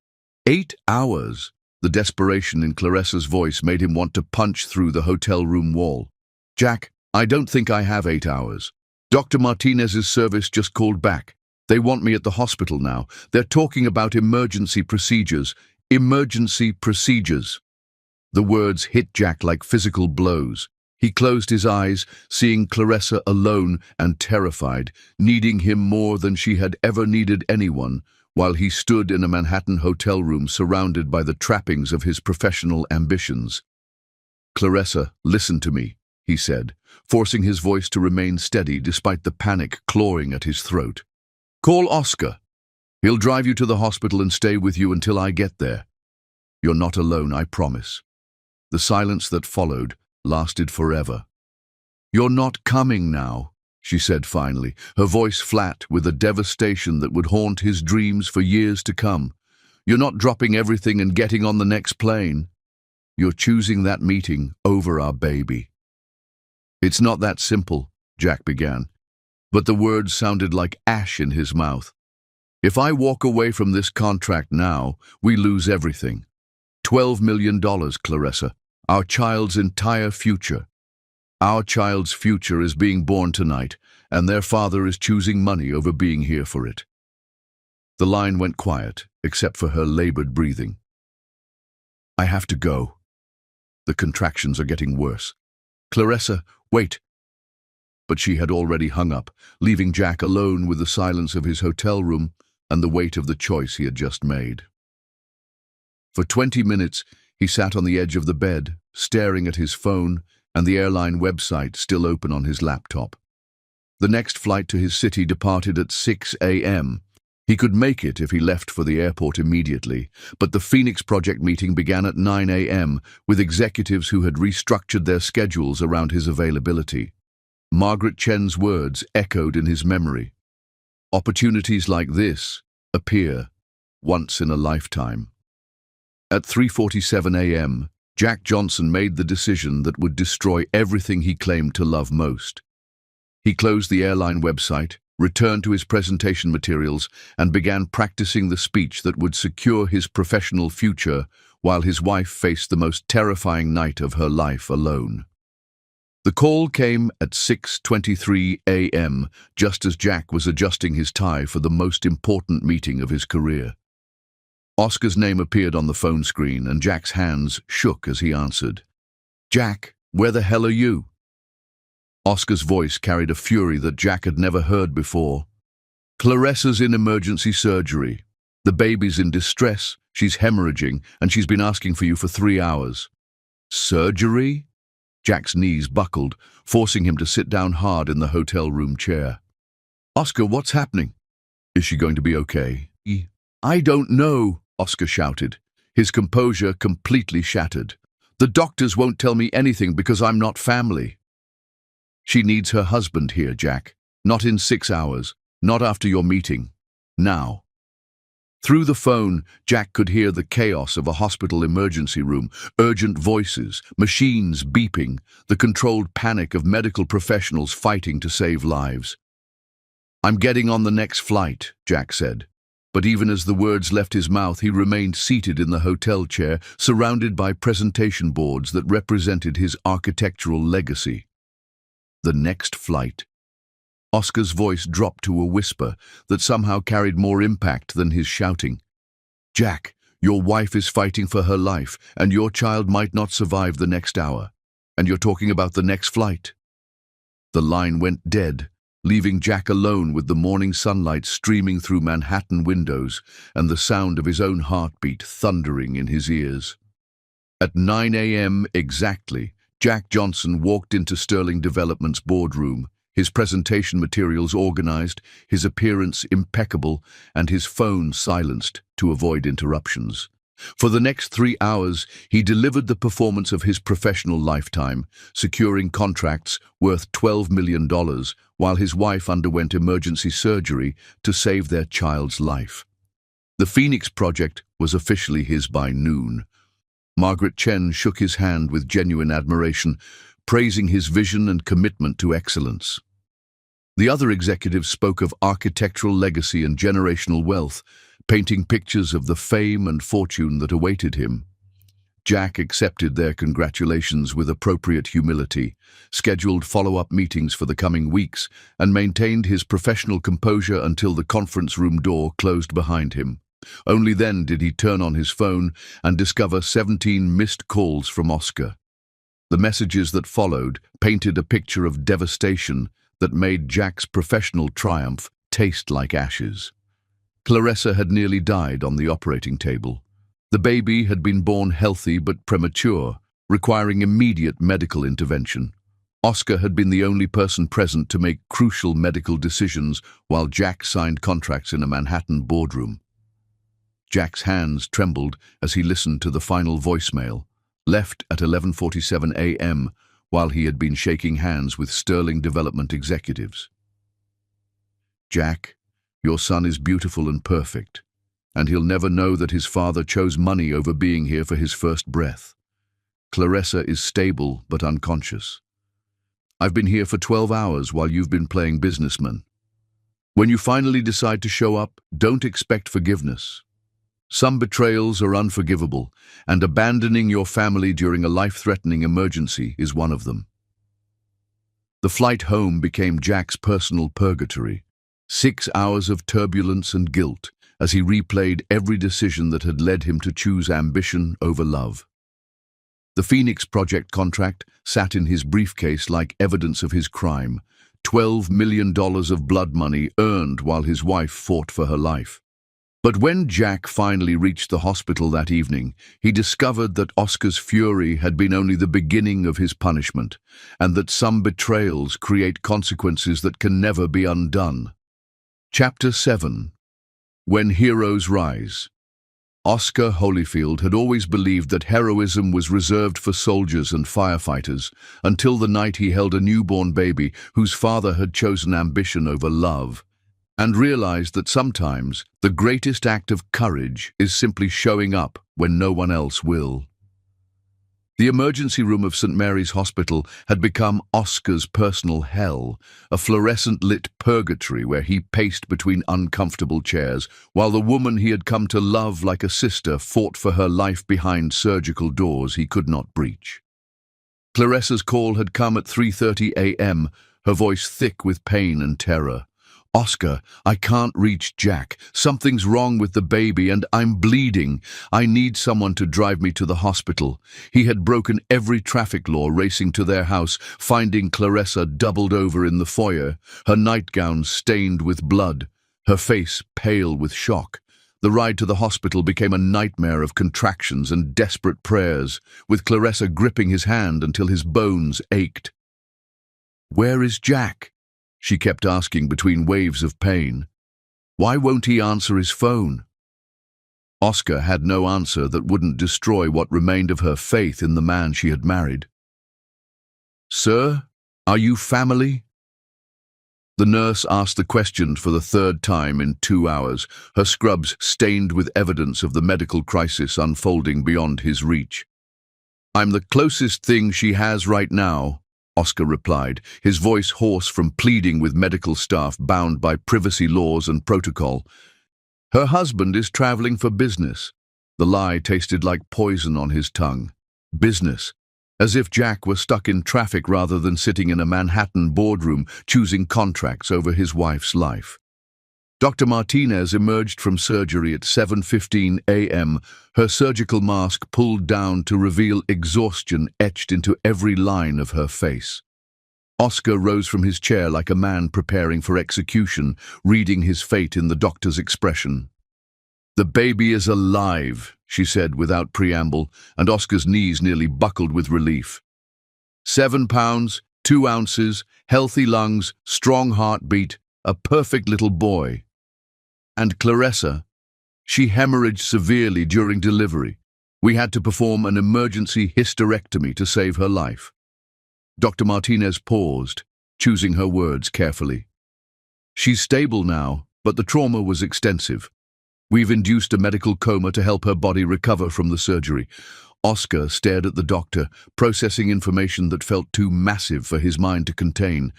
8 hours? The desperation in Claressa's voice made him want to punch through the hotel room wall. "Jack, I don't think I have 8 hours. Dr. Martinez's service just called back. They want me at the hospital now. They're talking about emergency procedures. Emergency procedures." The words hit Jack like physical blows. He closed his eyes, seeing Claressa alone and terrified, needing him more than she had ever needed anyone, while he stood in a Manhattan hotel room surrounded by the trappings of his professional ambitions. "Claressa, listen to me," he said, forcing his voice to remain steady despite the panic clawing at his throat. "Call Oscar. He'll drive you to the hospital and stay with you until I get there. You're not alone, I promise." The silence that followed lasted forever. "You're not coming now," she said finally, her voice flat with a devastation that would haunt his dreams for years to come. "You're not dropping everything and getting on the next plane. You're choosing that meeting over our baby." "It's not that simple," Jack began, but the words sounded like ash in his mouth. "If I walk away from this contract now, we lose everything. $12 million, Clarissa, our child's entire future. Our child's future is being born tonight, and their father is choosing money over being here for it." The line went quiet, except for her labored breathing. "I have to go. The contractions are getting worse. Clarissa, wait." But she had already hung up, leaving Jack alone with the silence of his hotel room and the weight of the choice he had just made. For 20 minutes, he sat on the edge of the bed, staring at his phone and the airline website still open on his laptop. The next flight to his city departed at 6 a.m. He could make it if he left for the airport immediately, but the Phoenix Project meeting began at 9 a.m. with executives who had restructured their schedules around his availability. Margaret Chen's words echoed in his memory. "Opportunities like this appear once in a lifetime." At 3:47 a.m., Jack Johnson made the decision that would destroy everything he claimed to love most. He closed the airline website, returned to his presentation materials, and began practicing the speech that would secure his professional future while his wife faced the most terrifying night of her life alone. The call came at 6:23 a.m., just as Jack was adjusting his tie for the most important meeting of his career. Oscar's name appeared on the phone screen, and Jack's hands shook as he answered. "Jack, where the hell are you?" Oscar's voice carried a fury that Jack had never heard before. "Clarissa's in emergency surgery. The baby's in distress, she's hemorrhaging, and she's been asking for you for 3 hours." "Surgery?" Jack's knees buckled, forcing him to sit down hard in the hotel room chair. "Oscar, what's happening? Is she going to be okay?" "I don't know," Oscar shouted, his composure completely shattered. "The doctors won't tell me anything because I'm not family." "She needs her husband here, Jack. Not in 6 hours. Not after your meeting. Now." Through the phone, Jack could hear the chaos of a hospital emergency room, urgent voices, machines beeping, the controlled panic of medical professionals fighting to save lives. "I'm getting on the next flight," Jack said. But even as the words left his mouth, he remained seated in the hotel chair, surrounded by presentation boards that represented his architectural legacy. The next flight. Oscar's voice dropped to a whisper that somehow carried more impact than his shouting. "Jack, your wife is fighting for her life, and your child might not survive the next hour. And you're talking about the next flight." The line went dead, leaving Jack alone with the morning sunlight streaming through Manhattan windows and the sound of his own heartbeat thundering in his ears. At 9 a.m. exactly, Jack Johnson walked into Sterling Development's boardroom, his presentation materials organized, his appearance impeccable, and his phone silenced to avoid interruptions. For the next 3 hours, he delivered the performance of his professional lifetime, securing contracts worth $12 million, while his wife underwent emergency surgery to save their child's life. The Phoenix Project was officially his by noon. Margaret Chen shook his hand with genuine admiration, praising his vision and commitment to excellence. The other executives spoke of architectural legacy and generational wealth, painting pictures of the fame and fortune that awaited him. Jack accepted their congratulations with appropriate humility, scheduled follow-up meetings for the coming weeks, and maintained his professional composure until the conference room door closed behind him. Only then did he turn on his phone and discover 17 missed calls from Oscar. The messages that followed painted a picture of devastation that made Jack's professional triumph taste like ashes. Clarissa had nearly died on the operating table. The baby had been born healthy but premature, requiring immediate medical intervention. Oscar had been the only person present to make crucial medical decisions while Jack signed contracts in a Manhattan boardroom. Jack's hands trembled as he listened to the final voicemail, left at 11:47 a.m. while he had been shaking hands with Sterling Development executives. "Jack, your son is beautiful and perfect, and he'll never know that his father chose money over being here for his first breath. Clarissa is stable but unconscious. I've been here for 12 hours while you've been playing businessman. When you finally decide to show up, don't expect forgiveness. Some betrayals are unforgivable, and abandoning your family during a life-threatening emergency is one of them." The flight home became Jack's personal purgatory. 6 hours of turbulence and guilt as he replayed every decision that had led him to choose ambition over love. The Phoenix Project contract sat in his briefcase like evidence of his crime, $12 million of blood money earned while his wife fought for her life. But when Jack finally reached the hospital that evening, he discovered that Oscar's fury had been only the beginning of his punishment, and that some betrayals create consequences that can never be undone. Chapter 7. When Heroes Rise. Oscar Holyfield had always believed that heroism was reserved for soldiers and firefighters until the night he held a newborn baby whose father had chosen ambition over love, and realized that sometimes the greatest act of courage is simply showing up when no one else will. The emergency room of St. Mary's Hospital had become Oscar's personal hell, a fluorescent-lit purgatory where he paced between uncomfortable chairs, while the woman he had come to love like a sister fought for her life behind surgical doors he could not breach. Clarissa's call had come at 3:30 a.m., her voice thick with pain and terror. "Oscar, I can't reach Jack. Something's wrong with the baby and I'm bleeding. I need someone to drive me to the hospital." He had broken every traffic law racing to their house, finding Clarissa doubled over in the foyer, her nightgown stained with blood, her face pale with shock. The ride to the hospital became a nightmare of contractions and desperate prayers, with Clarissa gripping his hand until his bones ached. "Where is Jack?" she kept asking between waves of pain. "Why won't he answer his phone?" Oscar had no answer that wouldn't destroy what remained of her faith in the man she had married. "Sir, are you family?" The nurse asked the question for the third time in 2 hours, her scrubs stained with evidence of the medical crisis unfolding beyond his reach. "I'm the closest thing she has right now," Oscar replied, his voice hoarse from pleading with medical staff bound by privacy laws and protocol. "Her husband is traveling for business." The lie tasted like poison on his tongue. Business. As if Jack were stuck in traffic rather than sitting in a Manhattan boardroom choosing contracts over his wife's life. Dr. Martinez emerged from surgery at 7:15 a.m., her surgical mask pulled down to reveal exhaustion etched into every line of her face. Oscar rose from his chair like a man preparing for execution, reading his fate in the doctor's expression. "The baby is alive," she said without preamble, and Oscar's knees nearly buckled with relief. 7 pounds, 2 ounces, healthy lungs, strong heartbeat, a perfect little boy. And Clarissa, she hemorrhaged severely during delivery. We had to perform an emergency hysterectomy to save her life. Dr. Martinez paused, choosing her words carefully. "She's stable now, but the trauma was extensive. We've induced a medical coma to help her body recover from the surgery." Oscar stared at the doctor, processing information that felt too massive for his mind to contain.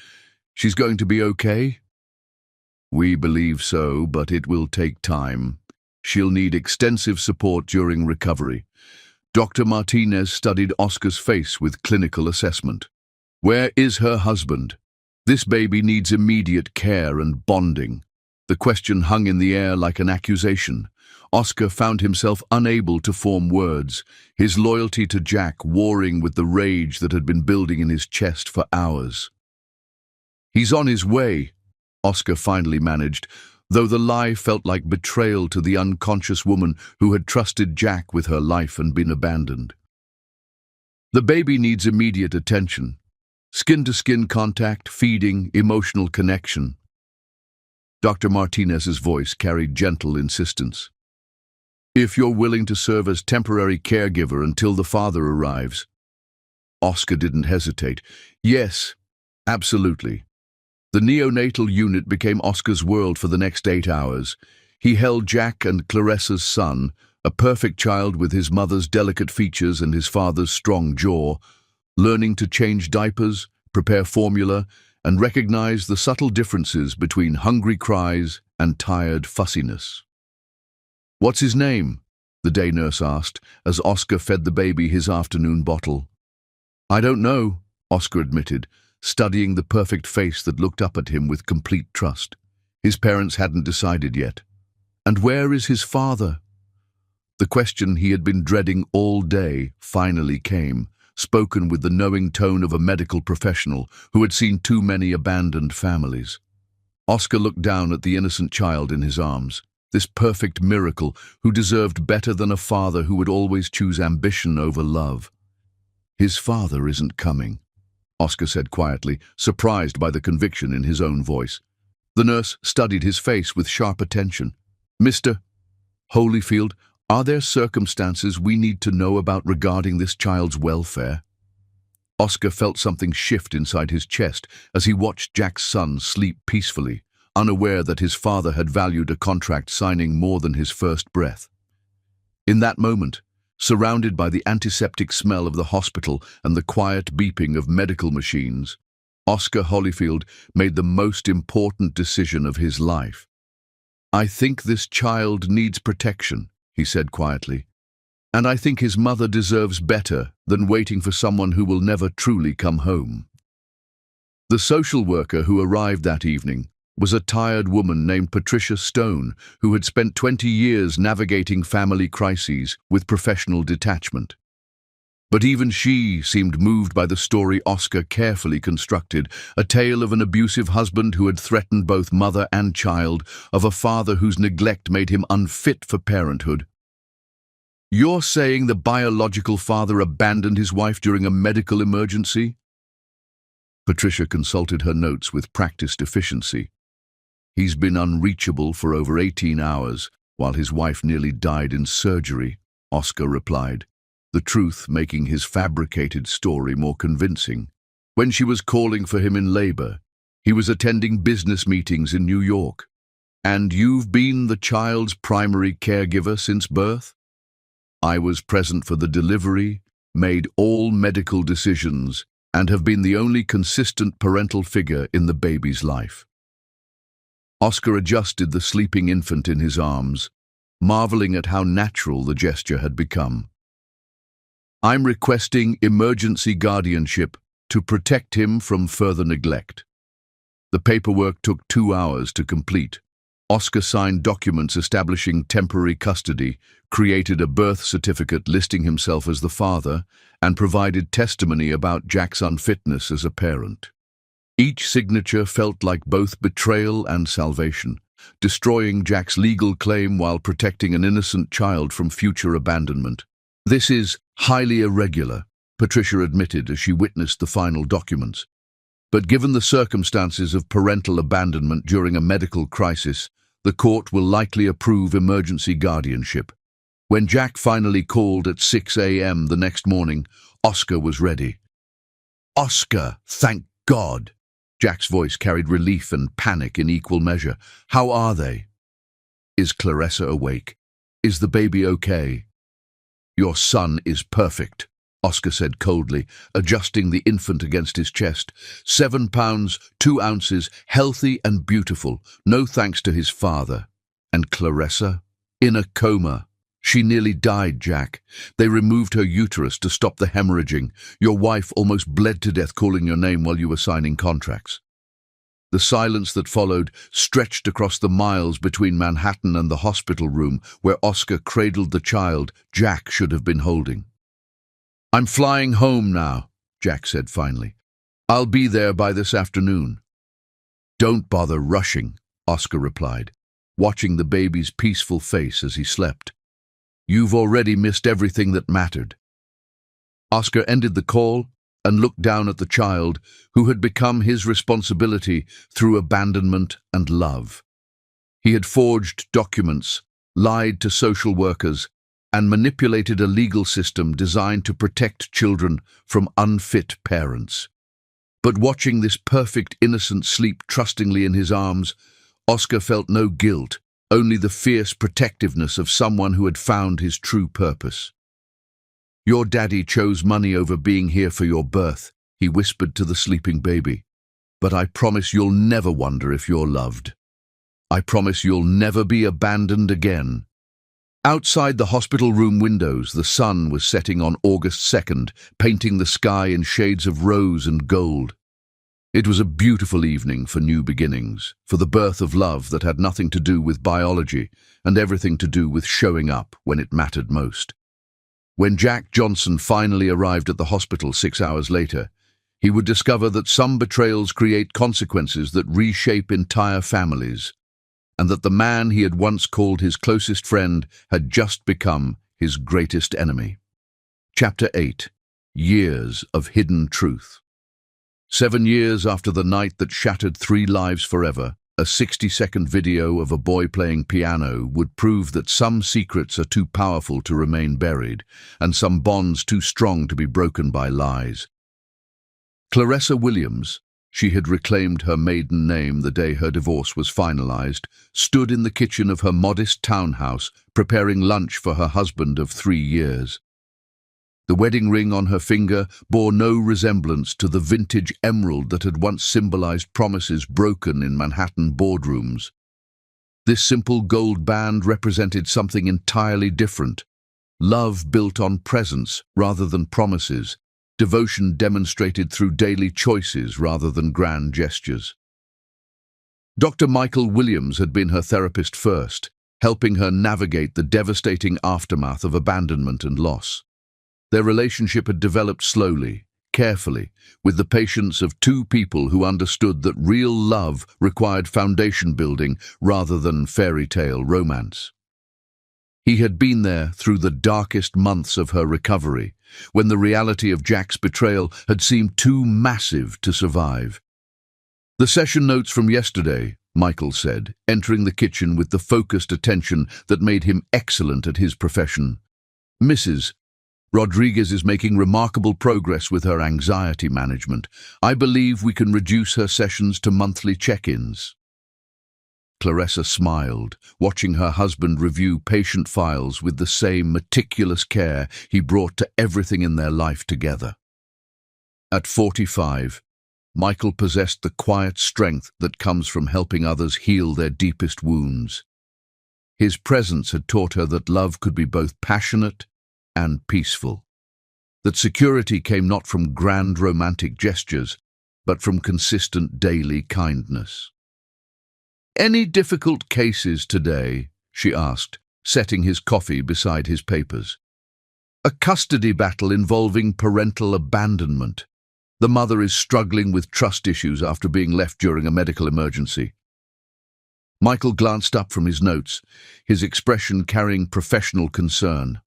"She's going to be okay?" "We believe so, but it will take time. She'll need extensive support during recovery." Dr. Martinez studied Oscar's face with clinical assessment. "Where is her husband? This baby needs immediate care and bonding." The question hung in the air like an accusation. Oscar found himself unable to form words, his loyalty to Jack warring with the rage that had been building in his chest for hours. "He's on his way," Oscar finally managed, though the lie felt like betrayal to the unconscious woman who had trusted Jack with her life and been abandoned. "The baby needs immediate attention. Skin-to-skin contact, feeding, emotional connection. Dr. Martinez's voice carried gentle insistence. If you're willing to serve as temporary caregiver until the father arrives. Oscar didn't hesitate. Yes, absolutely. The neonatal unit became Oscar's world for the next 8 hours. He held Jack and Claressa's son, a perfect child with his mother's delicate features and his father's strong jaw, learning to change diapers, prepare formula, and recognize the subtle differences between hungry cries and tired fussiness. "What's his name?" the day nurse asked, as Oscar fed the baby his afternoon bottle. "I don't know," Oscar admitted, studying the perfect face that looked up at him with complete trust. His parents hadn't decided yet. And where is his father? The question he had been dreading all day finally came, spoken with the knowing tone of a medical professional who had seen too many abandoned families. Oscar looked down at the innocent child in his arms, this perfect miracle who deserved better than a father who would always choose ambition over love. "His father isn't coming," Oscar said quietly, surprised by the conviction in his own voice. The nurse studied his face with sharp attention. "Mr. Holyfield, are there circumstances we need to know about regarding this child's welfare?" Oscar felt something shift inside his chest as he watched Jack's son sleep peacefully, unaware that his father had valued a contract signing more than his first breath. In that moment, surrounded by the antiseptic smell of the hospital and the quiet beeping of medical machines, Oscar Holyfield made the most important decision of his life. "I think this child needs protection," he said quietly, "and I think his mother deserves better than waiting for someone who will never truly come home." The social worker who arrived that evening was a tired woman named Patricia Stone, who had spent 20 years navigating family crises with professional detachment. But even she seemed moved by the story Oscar carefully constructed, a tale of an abusive husband who had threatened both mother and child, of a father whose neglect made him unfit for parenthood. "You're saying the biological father abandoned his wife during a medical emergency?" Patricia consulted her notes with practiced efficiency. "He's been unreachable for over 18 hours, while his wife nearly died in surgery," Oscar replied, the truth making his fabricated story more convincing. "When she was calling for him in labor, he was attending business meetings in New York. And you've been the child's primary caregiver since birth?" "I was present for the delivery, made all medical decisions, and have been the only consistent parental figure in the baby's life." Oscar adjusted the sleeping infant in his arms, marveling at how natural the gesture had become. "I'm requesting emergency guardianship to protect him from further neglect." The paperwork took 2 hours to complete. Oscar signed documents establishing temporary custody, created a birth certificate listing himself as the father, and provided testimony about Jack's unfitness as a parent. Each signature felt like both betrayal and salvation, destroying Jack's legal claim while protecting an innocent child from future abandonment. "This is highly irregular," Patricia admitted as she witnessed the final documents. "But given the circumstances of parental abandonment during a medical crisis, the court will likely approve emergency guardianship." When Jack finally called at 6 a.m. the next morning, Oscar was ready. "Oscar, thank God!" Jack's voice carried relief and panic in equal measure. "How are they? Is Claressa awake? Is the baby okay?" "Your son is perfect," Oscar said coldly, adjusting the infant against his chest. 7 pounds, 2 ounces, healthy and beautiful, no thanks to his father. "And Claressa? In a coma. She nearly died, Jack. They removed her uterus to stop the hemorrhaging. Your wife almost bled to death calling your name while you were signing contracts." The silence that followed stretched across the miles between Manhattan and the hospital room where Oscar cradled the child Jack should have been holding. "I'm flying home now," Jack said finally. "I'll be there by this afternoon." "Don't bother rushing," Oscar replied, watching the baby's peaceful face as he slept. "You've already missed everything that mattered." Oscar ended the call and looked down at the child who had become his responsibility through abandonment and love. He had forged documents, lied to social workers, and manipulated a legal system designed to protect children from unfit parents. But watching this perfect innocent sleep trustingly in his arms, Oscar felt no guilt, only the fierce protectiveness of someone who had found his true purpose. "Your daddy chose money over being here for your birth," he whispered to the sleeping baby. "But I promise you'll never wonder if you're loved. I promise you'll never be abandoned again." Outside the hospital room windows, the sun was setting on August 2nd, painting the sky in shades of rose and gold. It was a beautiful evening for new beginnings, for the birth of love that had nothing to do with biology and everything to do with showing up when it mattered most. When Jack Johnson finally arrived at the hospital 6 hours later, he would discover that some betrayals create consequences that reshape entire families, and that the man he had once called his closest friend had just become his greatest enemy. Chapter 8. Years of Hidden Truth. 7 years after the night that shattered 3 lives forever, a 60-second video of a boy playing piano would prove that some secrets are too powerful to remain buried, and some bonds too strong to be broken by lies. Claressa Williams, she had reclaimed her maiden name the day her divorce was finalized, stood in the kitchen of her modest townhouse, preparing lunch for her husband of 3 years. The wedding ring on her finger bore no resemblance to the vintage emerald that had once symbolized promises broken in Manhattan boardrooms. This simple gold band represented something entirely different: love built on presence rather than promises, devotion demonstrated through daily choices rather than grand gestures. Dr. Michael Williams had been her therapist first, helping her navigate the devastating aftermath of abandonment and loss. Their relationship had developed slowly, carefully, with the patience of 2 people who understood that real love required foundation building rather than fairy tale romance. He had been there through the darkest months of her recovery, when the reality of Jack's betrayal had seemed too massive to survive. "The session notes from yesterday," Michael said, entering the kitchen with the focused attention that made him excellent at his profession. "Mrs. Rodriguez is making remarkable progress with her anxiety management. I believe we can reduce her sessions to monthly check-ins." Claressa smiled, watching her husband review patient files with the same meticulous care he brought to everything in their life together. At 45, Michael possessed the quiet strength that comes from helping others heal their deepest wounds. His presence had taught her that love could be both passionate and peaceful, that security came not from grand romantic gestures, but from consistent daily kindness. "Any difficult cases today?" she asked, setting his coffee beside his papers. "A custody battle involving parental abandonment. The mother is struggling with trust issues after being left during a medical emergency." Michael glanced up from his notes, his expression carrying professional concern.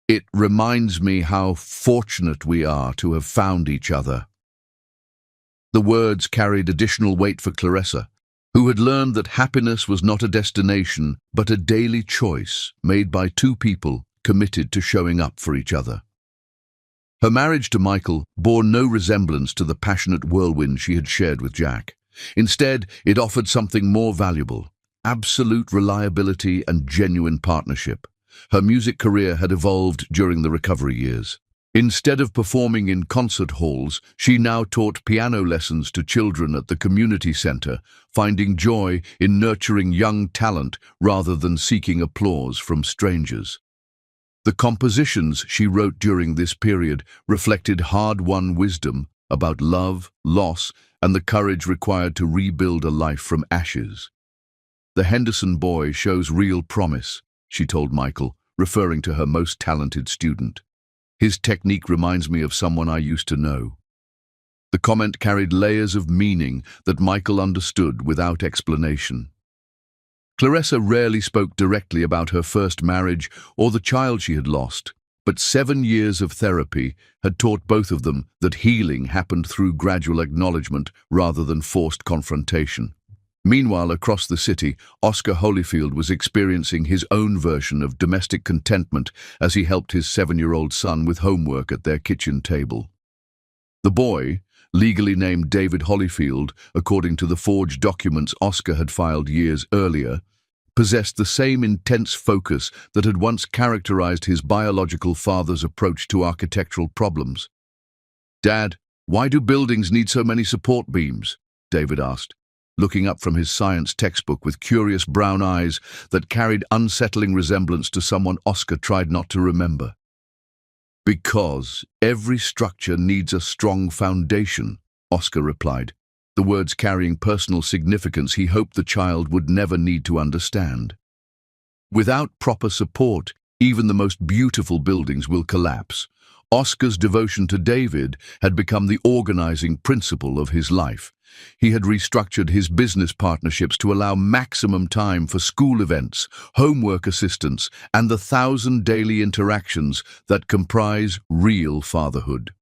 "It reminds me how fortunate we are to have found each other." The words carried additional weight for Claressa, who had learned that happiness was not a destination, but a daily choice made by 2 people committed to showing up for each other. Her marriage to Michael bore no resemblance to the passionate whirlwind she had shared with Jack. Instead, it offered something more valuable: absolute reliability and genuine partnership. Her music career had evolved during the recovery years. Instead of performing in concert halls, she now taught piano lessons to children at the community center, finding joy in nurturing young talent rather than seeking applause from strangers. The compositions she wrote during this period reflected hard-won wisdom about love, loss, and the courage required to rebuild a life from ashes. "The Henderson boy shows real promise," she told Michael, referring to her most talented student. "His technique reminds me of someone I used to know." The comment carried layers of meaning that Michael understood without explanation. Claressa rarely spoke directly about her first marriage or the child she had lost, But 7 years of therapy had taught both of them that healing happened through gradual acknowledgement rather than forced confrontation. Meanwhile, across the city, Oscar Holyfield was experiencing his own version of domestic contentment as he helped his 7-year-old son with homework at their kitchen table. The boy, legally named David Holyfield, according to the forged documents Oscar had filed years earlier, possessed the same intense focus that had once characterized his biological father's approach to architectural problems. "Dad, why do buildings need so many support beams?" David asked, looking up from his science textbook with curious brown eyes that carried unsettling resemblance to someone Oscar tried not to remember. "Because every structure needs a strong foundation," Oscar replied, the words carrying personal significance he hoped the child would never need to understand. "Without proper support, even the most beautiful buildings will collapse." Oscar's devotion to David had become the organizing principle of his life. He had restructured his business partnerships to allow maximum time for school events, homework assistance, and the 1,000 daily interactions that comprise real fatherhood.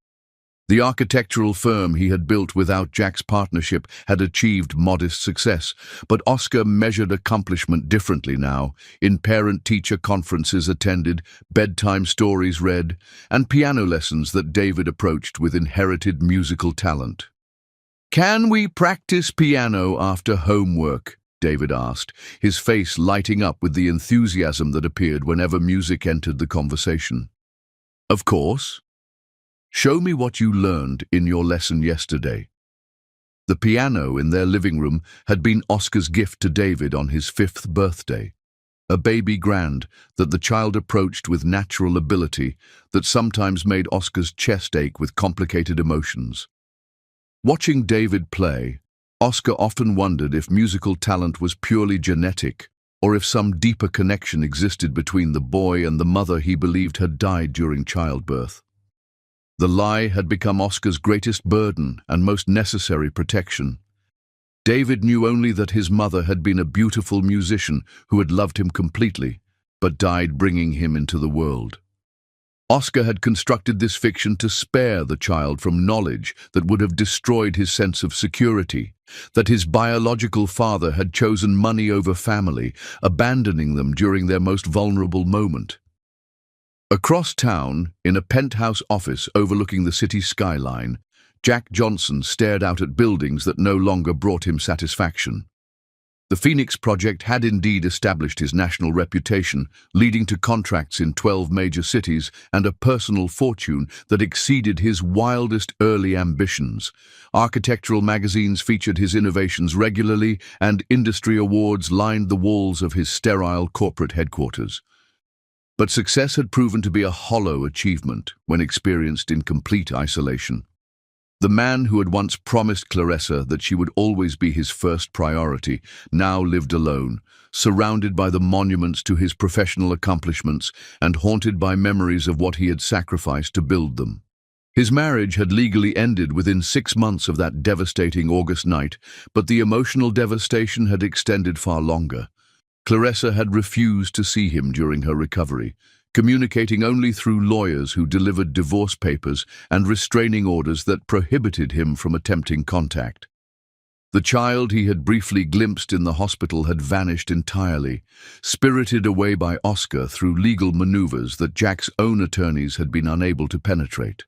The architectural firm he had built without Jack's partnership had achieved modest success, but Oscar measured accomplishment differently now, in parent-teacher conferences attended, bedtime stories read, and piano lessons that David approached with inherited musical talent. "Can we practice piano after homework?" David asked, his face lighting up with the enthusiasm that appeared whenever music entered the conversation. "Of course. Show me what you learned in your lesson yesterday." The piano in their living room had been Oscar's gift to David on his 5th birthday, a baby grand that the child approached with natural ability that sometimes made Oscar's chest ache with complicated emotions. Watching David play, Oscar often wondered if musical talent was purely genetic or if some deeper connection existed between the boy and the mother he believed had died during childbirth. The lie had become Oscar's greatest burden and most necessary protection. David knew only that his mother had been a beautiful musician who had loved him completely, but died bringing him into the world. Oscar had constructed this fiction to spare the child from knowledge that would have destroyed his sense of security, that his biological father had chosen money over family, abandoning them during their most vulnerable moment. Across town, in a penthouse office overlooking the city skyline, Jack Johnson stared out at buildings that no longer brought him satisfaction. The Phoenix Project had indeed established his national reputation, leading to contracts in 12 major cities and a personal fortune that exceeded his wildest early ambitions. Architectural magazines featured his innovations regularly, and industry awards lined the walls of his sterile corporate headquarters. But success had proven to be a hollow achievement when experienced in complete isolation. The man who had once promised Clarissa that she would always be his first priority now lived alone, surrounded by the monuments to his professional accomplishments and haunted by memories of what he had sacrificed to build them. His marriage had legally ended within 6 months of that devastating August night, but the emotional devastation had extended far longer. Clarissa had refused to see him during her recovery, communicating only through lawyers who delivered divorce papers and restraining orders that prohibited him from attempting contact. The child he had briefly glimpsed in the hospital had vanished entirely, spirited away by Oscar through legal maneuvers that Jack's own attorneys had been unable to penetrate.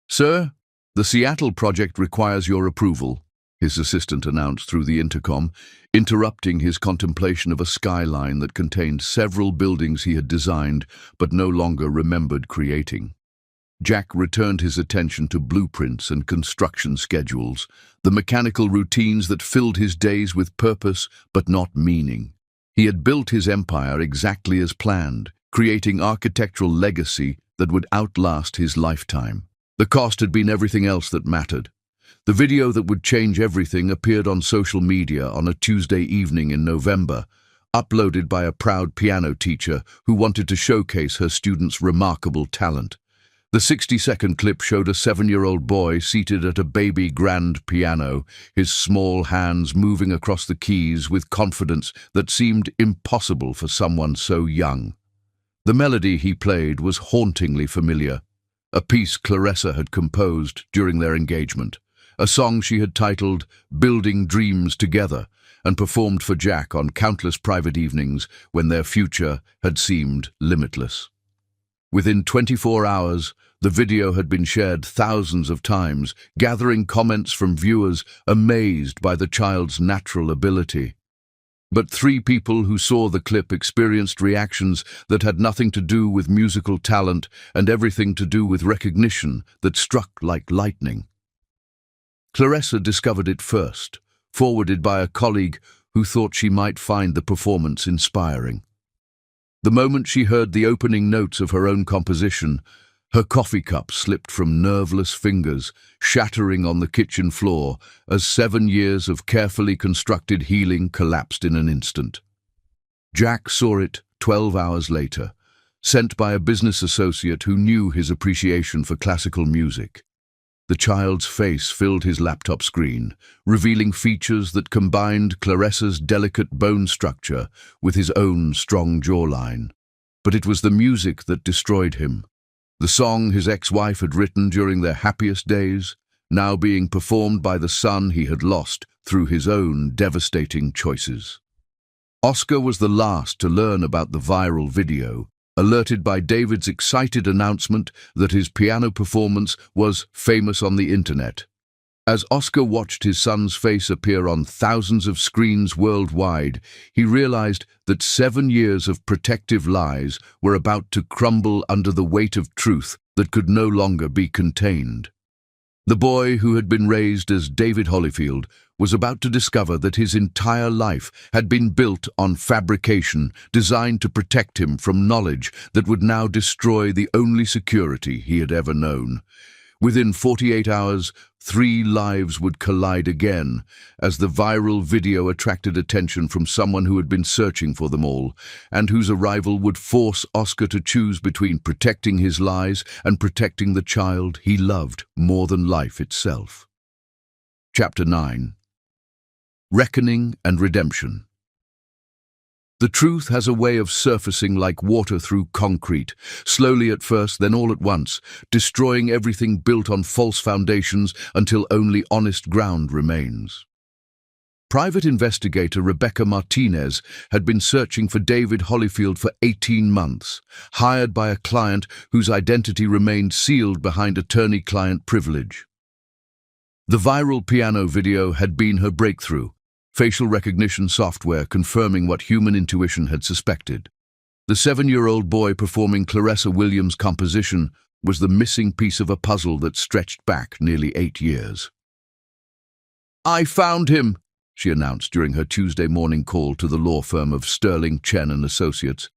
"Sir, the Seattle project requires your approval," his assistant announced through the intercom, interrupting his contemplation of a skyline that contained several buildings he had designed but no longer remembered creating. Jack returned his attention to blueprints and construction schedules, the mechanical routines that filled his days with purpose but not meaning. He had built his empire exactly as planned, creating architectural legacy that would outlast his lifetime. The cost had been everything else that mattered. The video that would change everything appeared on social media on a Tuesday evening in November, uploaded by a proud piano teacher who wanted to showcase her students' remarkable talent. The 60-second clip showed a 7-year-old boy seated at a baby grand piano, his small hands moving across the keys with confidence that seemed impossible for someone so young. The melody he played was hauntingly familiar, a piece Clarissa had composed during their engagement, a song she had titled Building Dreams Together and performed for Jack on countless private evenings when their future had seemed limitless. Within 24 hours, the video had been shared thousands of times, gathering comments from viewers amazed by the child's natural ability. But 3 people who saw the clip experienced reactions that had nothing to do with musical talent and everything to do with recognition that struck like lightning. Clarissa discovered it first, forwarded by a colleague who thought she might find the performance inspiring. The moment she heard the opening notes of her own composition, her coffee cup slipped from nerveless fingers, shattering on the kitchen floor as 7 years of carefully constructed healing collapsed in an instant. Jack saw it 12 hours later, sent by a business associate who knew his appreciation for classical music. The child's face filled his laptop screen, revealing features that combined Clarissa's delicate bone structure with his own strong jawline. But it was the music that destroyed him. The song his ex-wife had written during their happiest days, now being performed by the son he had lost through his own devastating choices. Oscar was the last to learn about the viral video, alerted by David's excited announcement that his piano performance was famous on the internet. As Oscar watched his son's face appear on thousands of screens worldwide, he realized that 7 years of protective lies were about to crumble under the weight of truth that could no longer be contained. The boy who had been raised as David Holyfield was about to discover that his entire life had been built on fabrication designed to protect him from knowledge that would now destroy the only security he had ever known. Within 48 hours, 3 lives would collide again, as the viral video attracted attention from someone who had been searching for them all, and whose arrival would force Oscar to choose between protecting his lies and protecting the child he loved more than life itself. Chapter 9. Reckoning and Redemption. The truth has a way of surfacing like water through concrete, slowly at first, then all at once, destroying everything built on false foundations until only honest ground remains. Private investigator Rebecca Martinez had been searching for David Holyfield for 18 months, hired by a client whose identity remained sealed behind attorney-client privilege. The viral piano video had been her breakthrough, facial recognition software confirming what human intuition had suspected. The 7-year-old boy performing Clarissa Williams' composition was the missing piece of a puzzle that stretched back nearly 8 years. "I found him," she announced during her Tuesday morning call to the law firm of Sterling, Chen and Associates.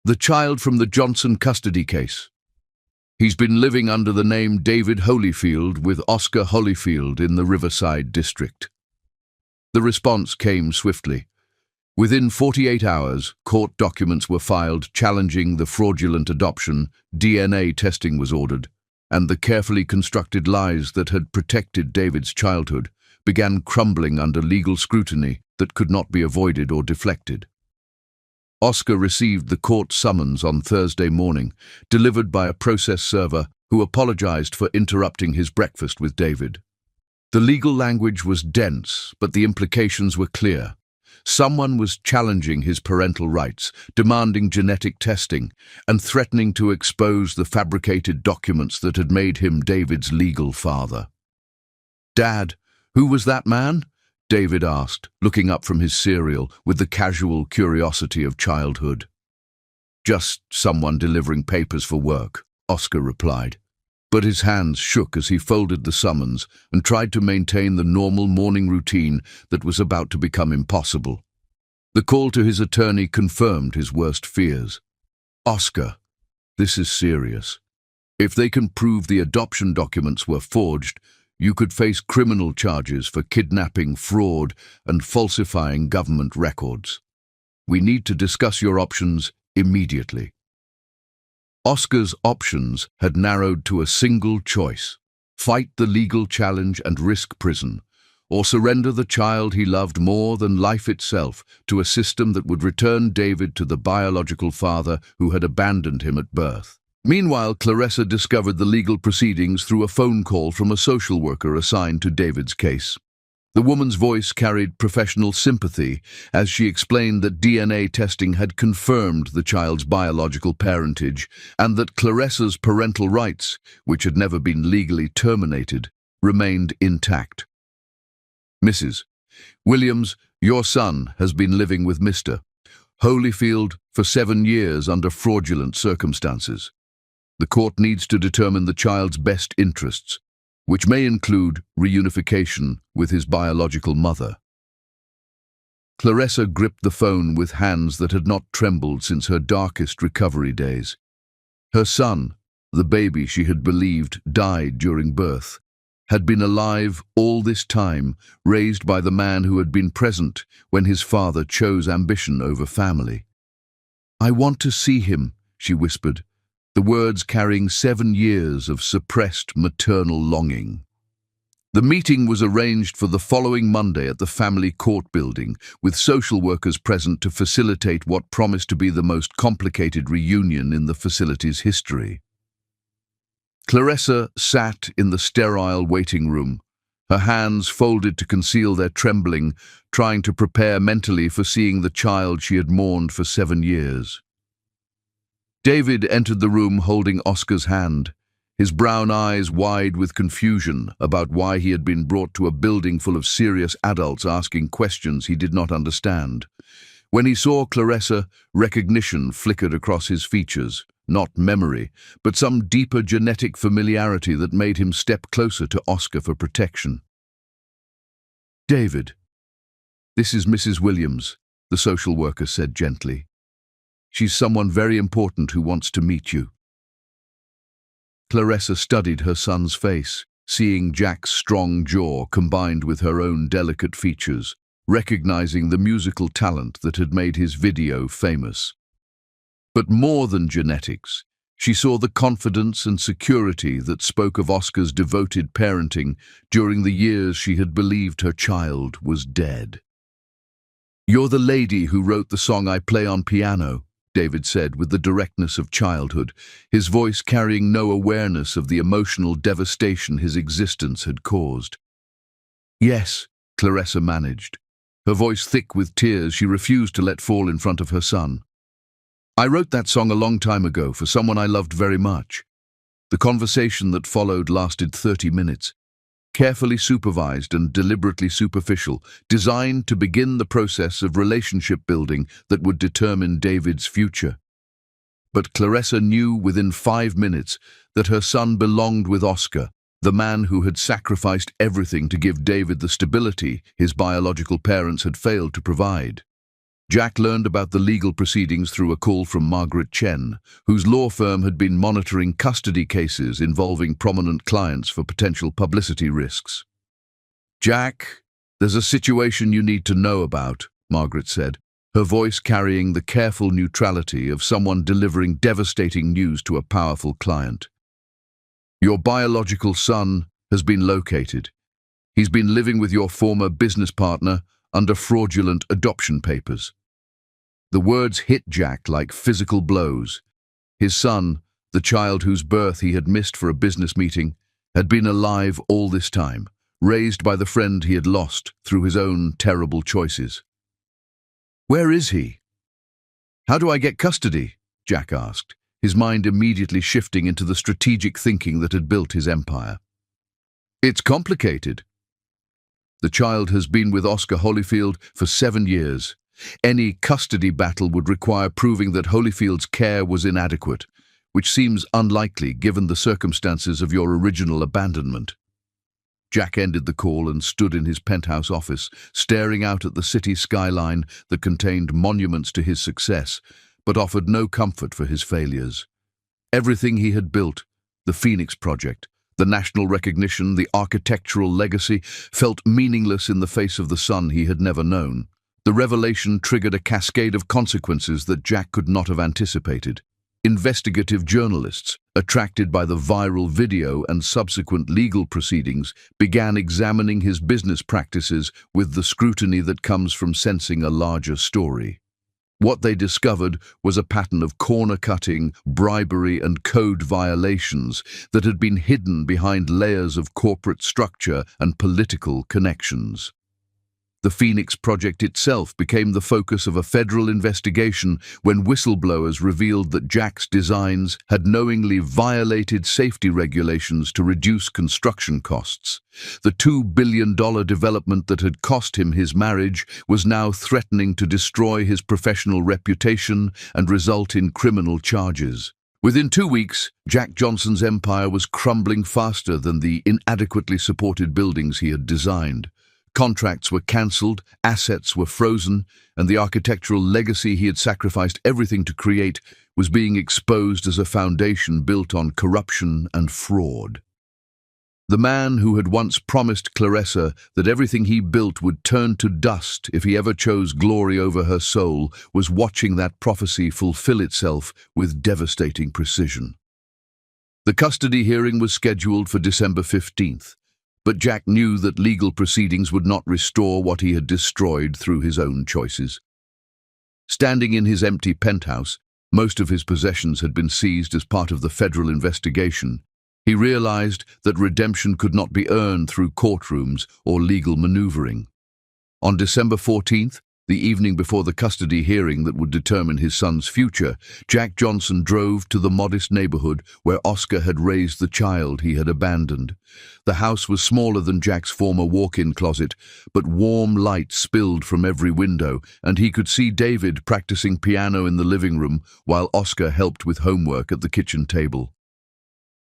"The child from the Johnson custody case. He's been living under the name David Holyfield with Oscar Holyfield in the Riverside district." The response came swiftly. Within 48 hours, court documents were filed challenging the fraudulent adoption, DNA testing was ordered, and the carefully constructed lies that had protected David's childhood began crumbling under legal scrutiny that could not be avoided or deflected. Oscar received the court summons on Thursday morning, delivered by a process server who apologized for interrupting his breakfast with David. The legal language was dense, but the implications were clear. Someone was challenging his parental rights, demanding genetic testing, and threatening to expose the fabricated documents that had made him David's legal father. "Dad, who was that man?" David asked, looking up from his cereal with the casual curiosity of childhood. "Just someone delivering papers for work," Oscar replied. But his hands shook as he folded the summons and tried to maintain the normal morning routine that was about to become impossible. The call to his attorney confirmed his worst fears. "Oscar, this is serious. If they can prove the adoption documents were forged, you could face criminal charges for kidnapping, fraud, and falsifying government records. We need to discuss your options immediately." Oscar's options had narrowed to a single choice: fight the legal challenge and risk prison, or surrender the child he loved more than life itself to a system that would return David to the biological father who had abandoned him at birth. Meanwhile, Clarissa discovered the legal proceedings through a phone call from a social worker assigned to David's case. The woman's voice carried professional sympathy as she explained that DNA testing had confirmed the child's biological parentage and that Clarissa's parental rights, which had never been legally terminated, remained intact. Mrs. Williams, your son has been living with Mr. Holyfield for 7 years under fraudulent circumstances. The court needs to determine the child's best interests, which may include reunification with his biological mother. Clarissa gripped the phone with hands that had not trembled since her darkest recovery days. Her son, the baby she had believed died during birth, had been alive all this time, raised by the man who had been present when his father chose ambition over family. "I want to see him," she whispered, the words carrying 7 years of suppressed maternal longing. The meeting was arranged for the following Monday at the family court building, with social workers present to facilitate what promised to be the most complicated reunion in the facility's history. Clarissa sat in the sterile waiting room, her hands folded to conceal their trembling, trying to prepare mentally for seeing the child she had mourned for 7 years. David entered the room holding Oscar's hand, his brown eyes wide with confusion about why he had been brought to a building full of serious adults asking questions he did not understand. When he saw Clarissa, recognition flickered across his features, not memory, but some deeper genetic familiarity that made him step closer to Oscar for protection. "David, this is Mrs. Williams," the social worker said gently. "She's someone very important who wants to meet you." Clarissa studied her son's face, seeing Jack's strong jaw combined with her own delicate features, recognizing the musical talent that had made his video famous. But more than genetics, she saw the confidence and security that spoke of Oscar's devoted parenting during the years she had believed her child was dead. "You're the lady who wrote the song I Play on Piano," David said with the directness of childhood, his voice carrying no awareness of the emotional devastation his existence had caused. "Yes," Clarissa managed, her voice thick with tears she refused to let fall in front of her son. "I wrote that song a long time ago for someone I loved very much." The conversation that followed lasted 30 minutes, carefully supervised and deliberately superficial, designed to begin the process of relationship building that would determine David's future. But Clarissa knew within 5 minutes that her son belonged with Oscar, the man who had sacrificed everything to give David the stability his biological parents had failed to provide. Jack learned about the legal proceedings through a call from Margaret Chen, whose law firm had been monitoring custody cases involving prominent clients for potential publicity risks. "Jack, there's a situation you need to know about," Margaret said, her voice carrying the careful neutrality of someone delivering devastating news to a powerful client. "Your biological son has been located. He's been living with your former business partner under fraudulent adoption papers." The words hit Jack like physical blows. His son, the child whose birth he had missed for a business meeting, had been alive all this time, raised by the friend he had lost through his own terrible choices. "Where is he? How do I get custody?" Jack asked, his mind immediately shifting into the strategic thinking that had built his empire. "It's complicated. The child has been with Oscar Holyfield for 7 years. Any custody battle would require proving that Holyfield's care was inadequate, which seems unlikely given the circumstances of your original abandonment." Jack ended the call and stood in his penthouse office, staring out at the city skyline that contained monuments to his success, but offered no comfort for his failures. Everything he had built, the Phoenix Project, the national recognition, the architectural legacy, felt meaningless in the face of the son he had never known. The revelation triggered a cascade of consequences that Jack could not have anticipated. Investigative journalists, attracted by the viral video and subsequent legal proceedings, began examining his business practices with the scrutiny that comes from sensing a larger story. What they discovered was a pattern of corner-cutting, bribery and code violations that had been hidden behind layers of corporate structure and political connections. The Phoenix Project itself became the focus of a federal investigation when whistleblowers revealed that Jack's designs had knowingly violated safety regulations to reduce construction costs. The $2 billion development that had cost him his marriage was now threatening to destroy his professional reputation and result in criminal charges. Within 2 weeks, Jack Johnson's empire was crumbling faster than the inadequately supported buildings he had designed. Contracts were cancelled, assets were frozen, and the architectural legacy he had sacrificed everything to create was being exposed as a foundation built on corruption and fraud. The man who had once promised Clarissa that everything he built would turn to dust if he ever chose glory over her soul was watching that prophecy fulfill itself with devastating precision. The custody hearing was scheduled for December 15th. But Jack knew that legal proceedings would not restore what he had destroyed through his own choices. Standing in his empty penthouse, most of his possessions had been seized as part of the federal investigation. He realized that redemption could not be earned through courtrooms or legal maneuvering. On December 14th, the evening before the custody hearing that would determine his son's future, Jack Johnson drove to the modest neighborhood where Oscar had raised the child he had abandoned. The house was smaller than Jack's former walk-in closet, but warm light spilled from every window, and he could see David practicing piano in the living room while Oscar helped with homework at the kitchen table.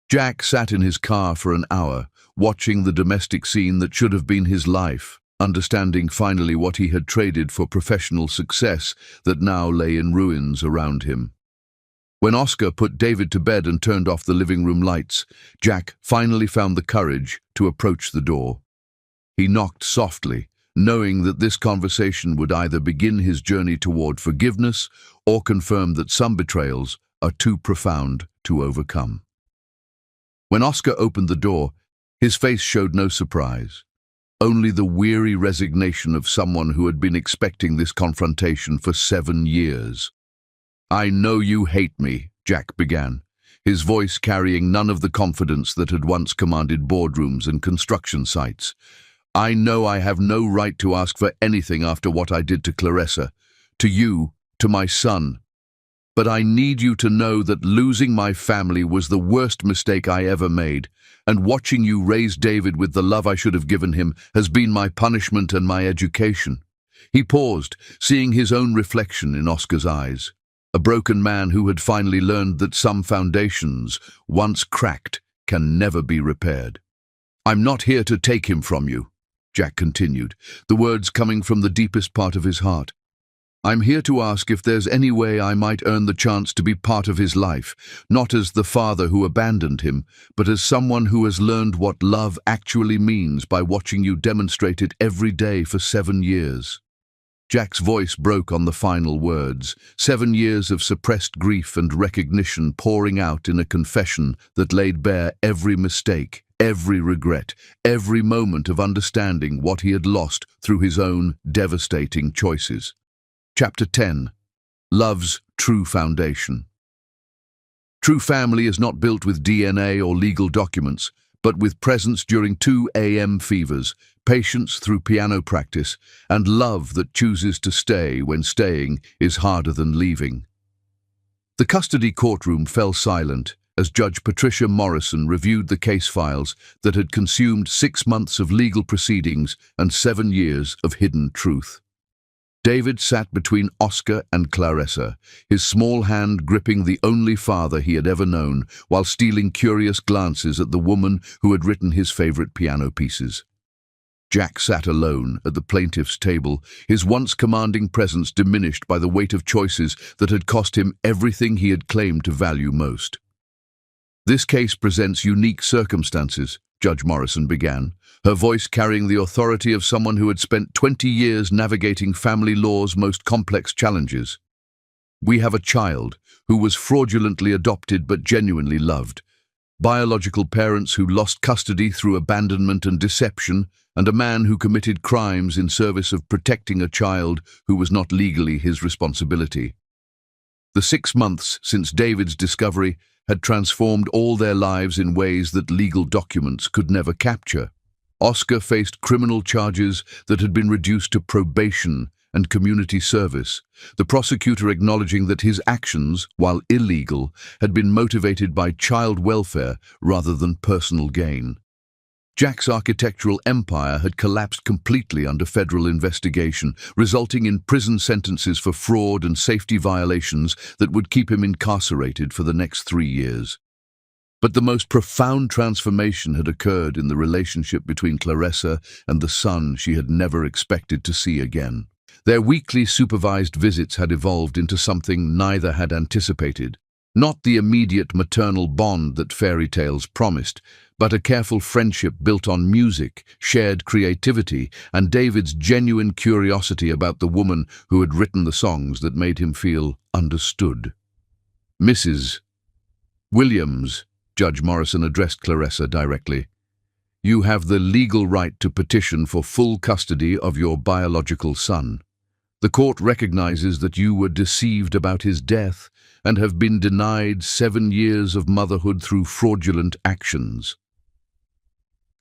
Jack sat in his car for an hour, watching the domestic scene that should have been his life, understanding finally what he had traded for professional success that now lay in ruins around him. When Oscar put David to bed and turned off the living room lights, Jack finally found the courage to approach the door. He knocked softly, knowing that this conversation would either begin his journey toward forgiveness or confirm that some betrayals are too profound to overcome. When Oscar opened the door, his face showed no surprise. Only the weary resignation of someone who had been expecting this confrontation for 7 years. "I know you hate me," Jack began, his voice carrying none of the confidence that had once commanded boardrooms and construction sites. "I know I have no right to ask for anything after what I did to Clarissa, to you, to my son. But I need you to know that losing my family was the worst mistake I ever made, and watching you raise David with the love I should have given him has been my punishment and my education." He paused, seeing his own reflection in Oscar's eyes, a broken man who had finally learned that some foundations, once cracked, can never be repaired. "I'm not here to take him from you," Jack continued, the words coming from the deepest part of his heart. "I'm here to ask if there's any way I might earn the chance to be part of his life, not as the father who abandoned him, but as someone who has learned what love actually means by watching you demonstrate it every day for 7 years. Jack's voice broke on the final words, 7 years of suppressed grief and recognition pouring out in a confession that laid bare every mistake, every regret, every moment of understanding what he had lost through his own devastating choices. Chapter 10. Love's True Foundation. True family is not built with DNA or legal documents, but with presence during 2 a.m. fevers, patience through piano practice, and love that chooses to stay when staying is harder than leaving. The custody courtroom fell silent as Judge Patricia Morrison reviewed the case files that had consumed 6 months of legal proceedings and 7 years of hidden truth. David sat between Oscar and Clarissa, his small hand gripping the only father he had ever known, while stealing curious glances at the woman who had written his favorite piano pieces. Jack sat alone at the plaintiff's table, his once commanding presence diminished by the weight of choices that had cost him everything he had claimed to value most. "This case presents unique circumstances," Judge Morrison began, her voice carrying the authority of someone who had spent 20 years navigating family law's most complex challenges. We have a child who was fraudulently adopted but genuinely loved, biological parents who lost custody through abandonment and deception, and a man who committed crimes in service of protecting a child who was not legally his responsibility. The 6 months since David's discovery had transformed all their lives in ways that legal documents could never capture. Oscar faced criminal charges that had been reduced to probation and community service, the prosecutor acknowledging that his actions, while illegal, had been motivated by child welfare rather than personal gain. Jack's architectural empire had collapsed completely under federal investigation, resulting in prison sentences for fraud and safety violations that would keep him incarcerated for the next 3 years. But the most profound transformation had occurred in the relationship between Claressa and the son she had never expected to see again. Their weekly supervised visits had evolved into something neither had anticipated. Not the immediate maternal bond that fairy tales promised, but a careful friendship built on music, shared creativity, and David's genuine curiosity about the woman who had written the songs that made him feel understood. "Mrs. Williams," Judge Morrison addressed Claressa directly, "you have the legal right to petition for full custody of your biological son. The court recognizes that you were deceived about his death and have been denied 7 years of motherhood through fraudulent actions."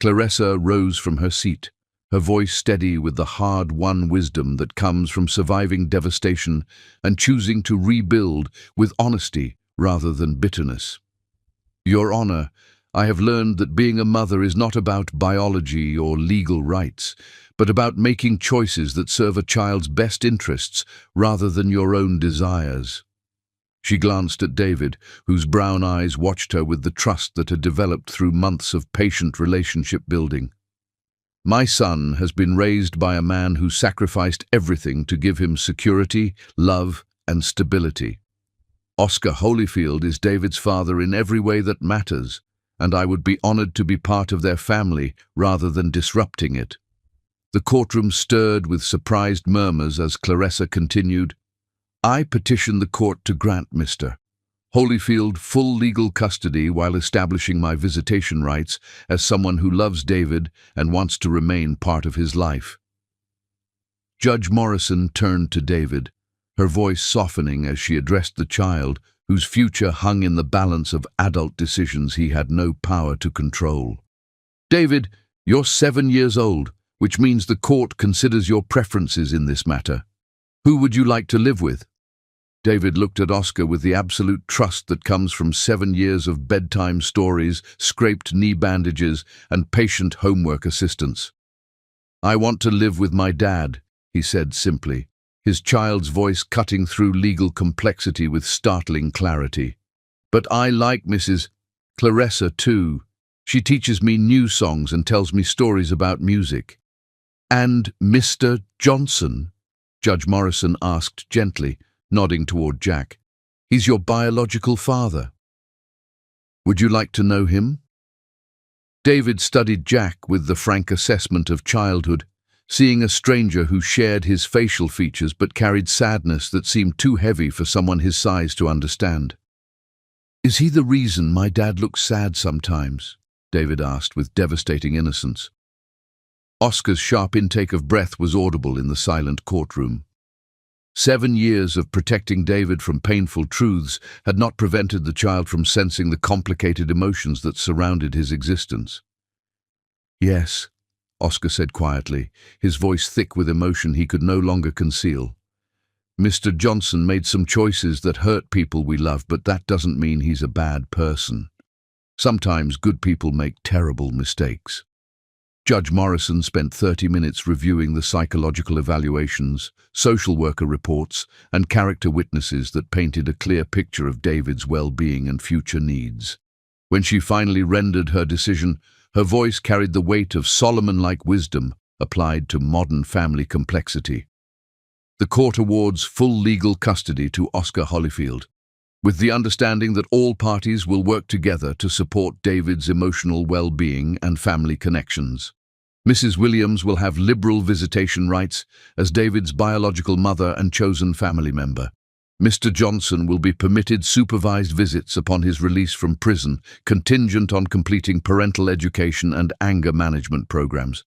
Claressa rose from her seat, her voice steady with the hard-won wisdom that comes from surviving devastation and choosing to rebuild with honesty rather than bitterness. "Your Honor, I have learned that being a mother is not about biology or legal rights, but about making choices that serve a child's best interests rather than your own desires." She glanced at David, whose brown eyes watched her with the trust that had developed through months of patient relationship building. "My son has been raised by a man who sacrificed everything to give him security, love, and stability. Oscar Holyfield is David's father in every way that matters, and I would be honored to be part of their family rather than disrupting it." The courtroom stirred with surprised murmurs as Claressa continued, "I petition the court to grant Mr. Holyfield full legal custody while establishing my visitation rights as someone who loves David and wants to remain part of his life." Judge Morrison turned to David, her voice softening as she addressed the child whose future hung in the balance of adult decisions he had no power to control. "David, you're 7 years old, which means the court considers your preferences in this matter. Who would you like to live with?" David looked at Oscar with the absolute trust that comes from 7 years of bedtime stories, scraped knee bandages, and patient homework assistance. "I want to live with my dad," he said simply, his child's voice cutting through legal complexity with startling clarity. "But I like Mrs. Claressa too. She teaches me new songs and tells me stories about music." "And Mr. Johnson?" Judge Morrison asked gently, nodding toward Jack. "He's your biological father. Would you like to know him?" David studied Jack with the frank assessment of childhood, seeing a stranger who shared his facial features but carried sadness that seemed too heavy for someone his size to understand. "Is he the reason my dad looks sad sometimes?" David asked with devastating innocence. Oscar's sharp intake of breath was audible in the silent courtroom. 7 years of protecting David from painful truths had not prevented the child from sensing the complicated emotions that surrounded his existence. "Yes," Oscar said quietly, his voice thick with emotion he could no longer conceal. "Mr. Johnson made some choices that hurt people we love, but that doesn't mean he's a bad person. Sometimes good people make terrible mistakes." Judge Morrison spent 30 minutes reviewing the psychological evaluations, social worker reports, and character witnesses that painted a clear picture of David's well-being and future needs. When she finally rendered her decision, her voice carried the weight of Solomon-like wisdom applied to modern family complexity. The court awards full legal custody to Oscar Holyfield, with the understanding that all parties will work together to support David's emotional well-being and family connections. Mrs. Williams will have liberal visitation rights as David's biological mother and chosen family member. Mr. Johnson will be permitted supervised visits upon his release from prison, contingent on completing parental education and anger management programs.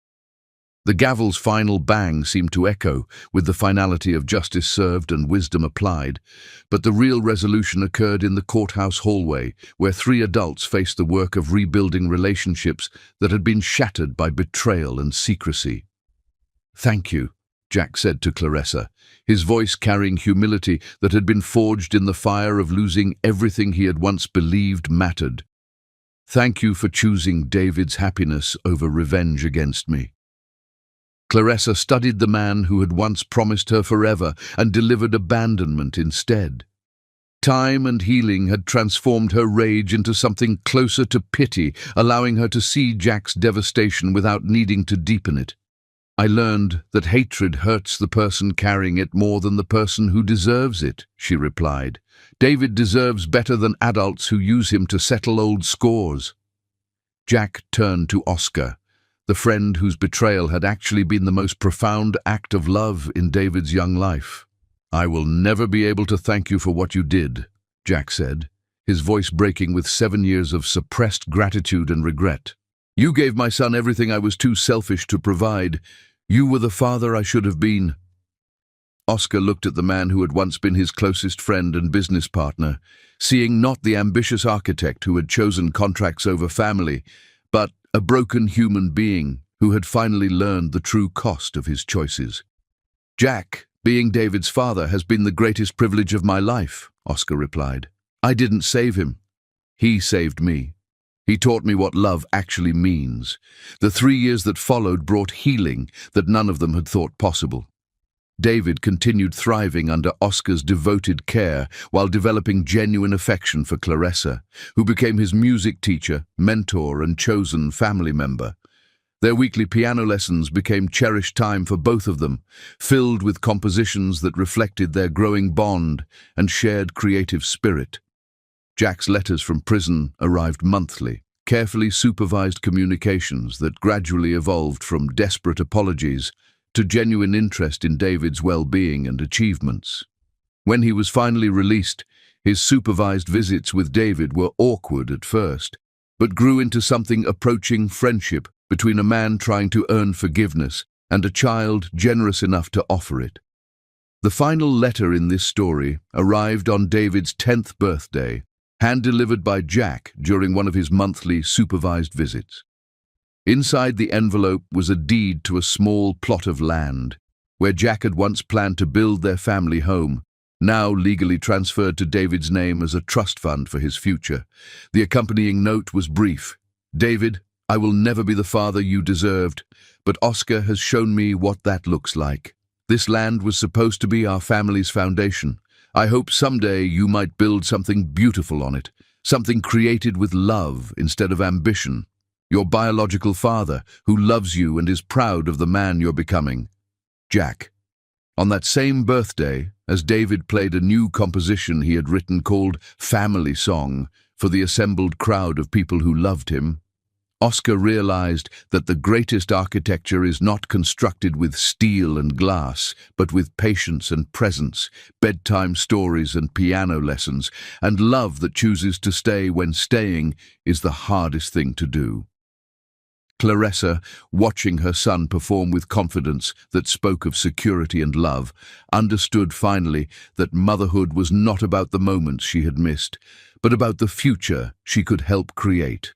The gavel's final bang seemed to echo, with the finality of justice served and wisdom applied, but the real resolution occurred in the courthouse hallway, where three adults faced the work of rebuilding relationships that had been shattered by betrayal and secrecy. "Thank you," Jack said to Clarissa, his voice carrying humility that had been forged in the fire of losing everything he had once believed mattered. "Thank you for choosing David's happiness over revenge against me." Clarissa studied the man who had once promised her forever and delivered abandonment instead. Time and healing had transformed her rage into something closer to pity, allowing her to see Jack's devastation without needing to deepen it. "I learned that hatred hurts the person carrying it more than the person who deserves it," she replied. "David deserves better than adults who use him to settle old scores." Jack turned to Oscar, the friend whose betrayal had actually been the most profound act of love in David's young life. "I will never be able to thank you for what you did," Jack said, his voice breaking with 7 years of suppressed gratitude and regret. "You gave my son everything I was too selfish to provide. You were the father I should have been." Oscar looked at the man who had once been his closest friend and business partner, seeing not the ambitious architect who had chosen contracts over family, but a broken human being who had finally learned the true cost of his choices. "Jack, being David's father has been the greatest privilege of my life," Oscar replied. "I didn't save him. He saved me. He taught me what love actually means. The 3 years that followed brought healing that none of them had thought possible." David continued thriving under Oscar's devoted care while developing genuine affection for Clarissa, who became his music teacher, mentor, and chosen family member. Their weekly piano lessons became cherished time for both of them, filled with compositions that reflected their growing bond and shared creative spirit. Jack's letters from prison arrived monthly, carefully supervised communications that gradually evolved from desperate apologies to genuine interest in David's well-being and achievements. When he was finally released, his supervised visits with David were awkward at first, but grew into something approaching friendship between a man trying to earn forgiveness and a child generous enough to offer it. The final letter in this story arrived on David's 10th birthday, hand-delivered by Jack during one of his monthly supervised visits. Inside the envelope was a deed to a small plot of land, where Jack had once planned to build their family home, now legally transferred to David's name as a trust fund for his future. The accompanying note was brief. "David, I will never be the father you deserved, but Oscar has shown me what that looks like. This land was supposed to be our family's foundation. I hope someday you might build something beautiful on it, something created with love instead of ambition. Your biological father, who loves you and is proud of the man you're becoming. Jack." On that same birthday, as David played a new composition he had written called Family Song for the assembled crowd of people who loved him, Oscar realized that the greatest architecture is not constructed with steel and glass, but with patience and presence, bedtime stories and piano lessons, and love that chooses to stay when staying is the hardest thing to do. Clarissa, watching her son perform with confidence that spoke of security and love, understood finally that motherhood was not about the moments she had missed, but about the future she could help create.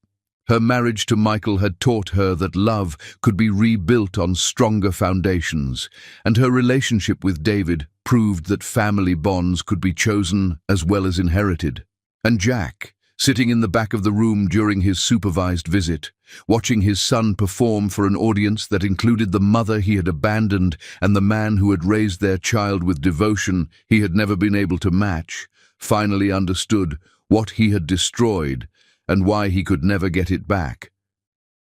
Her marriage to Michael had taught her that love could be rebuilt on stronger foundations, and her relationship with David proved that family bonds could be chosen as well as inherited. And Jack, sitting in the back of the room during his supervised visit, watching his son perform for an audience that included the mother he had abandoned and the man who had raised their child with devotion he had never been able to match, finally understood what he had destroyed and why he could never get it back.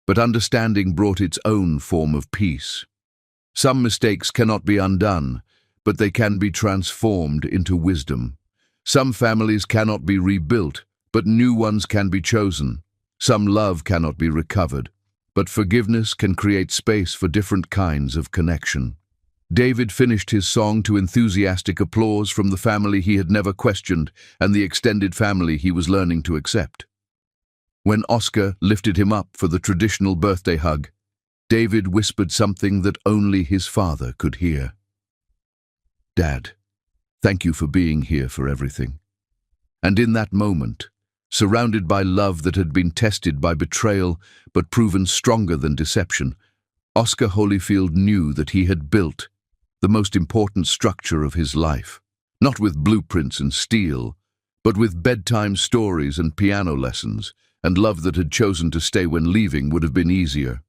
But understanding brought its own form of peace. Some mistakes cannot be undone, but they can be transformed into wisdom. Some families cannot be rebuilt, but new ones can be chosen. Some love cannot be recovered, but forgiveness can create space for different kinds of connection. David finished his song to enthusiastic applause from the family he had never questioned and the extended family he was learning to accept. When Oscar lifted him up for the traditional birthday hug, David whispered something that only his father could hear. "Dad, thank you for being here for everything." And in that moment, surrounded by love that had been tested by betrayal but proven stronger than deception, Oscar Holyfield knew that he had built the most important structure of his life, not with blueprints and steel, but with bedtime stories and piano lessons, and love that had chosen to stay when leaving would have been easier.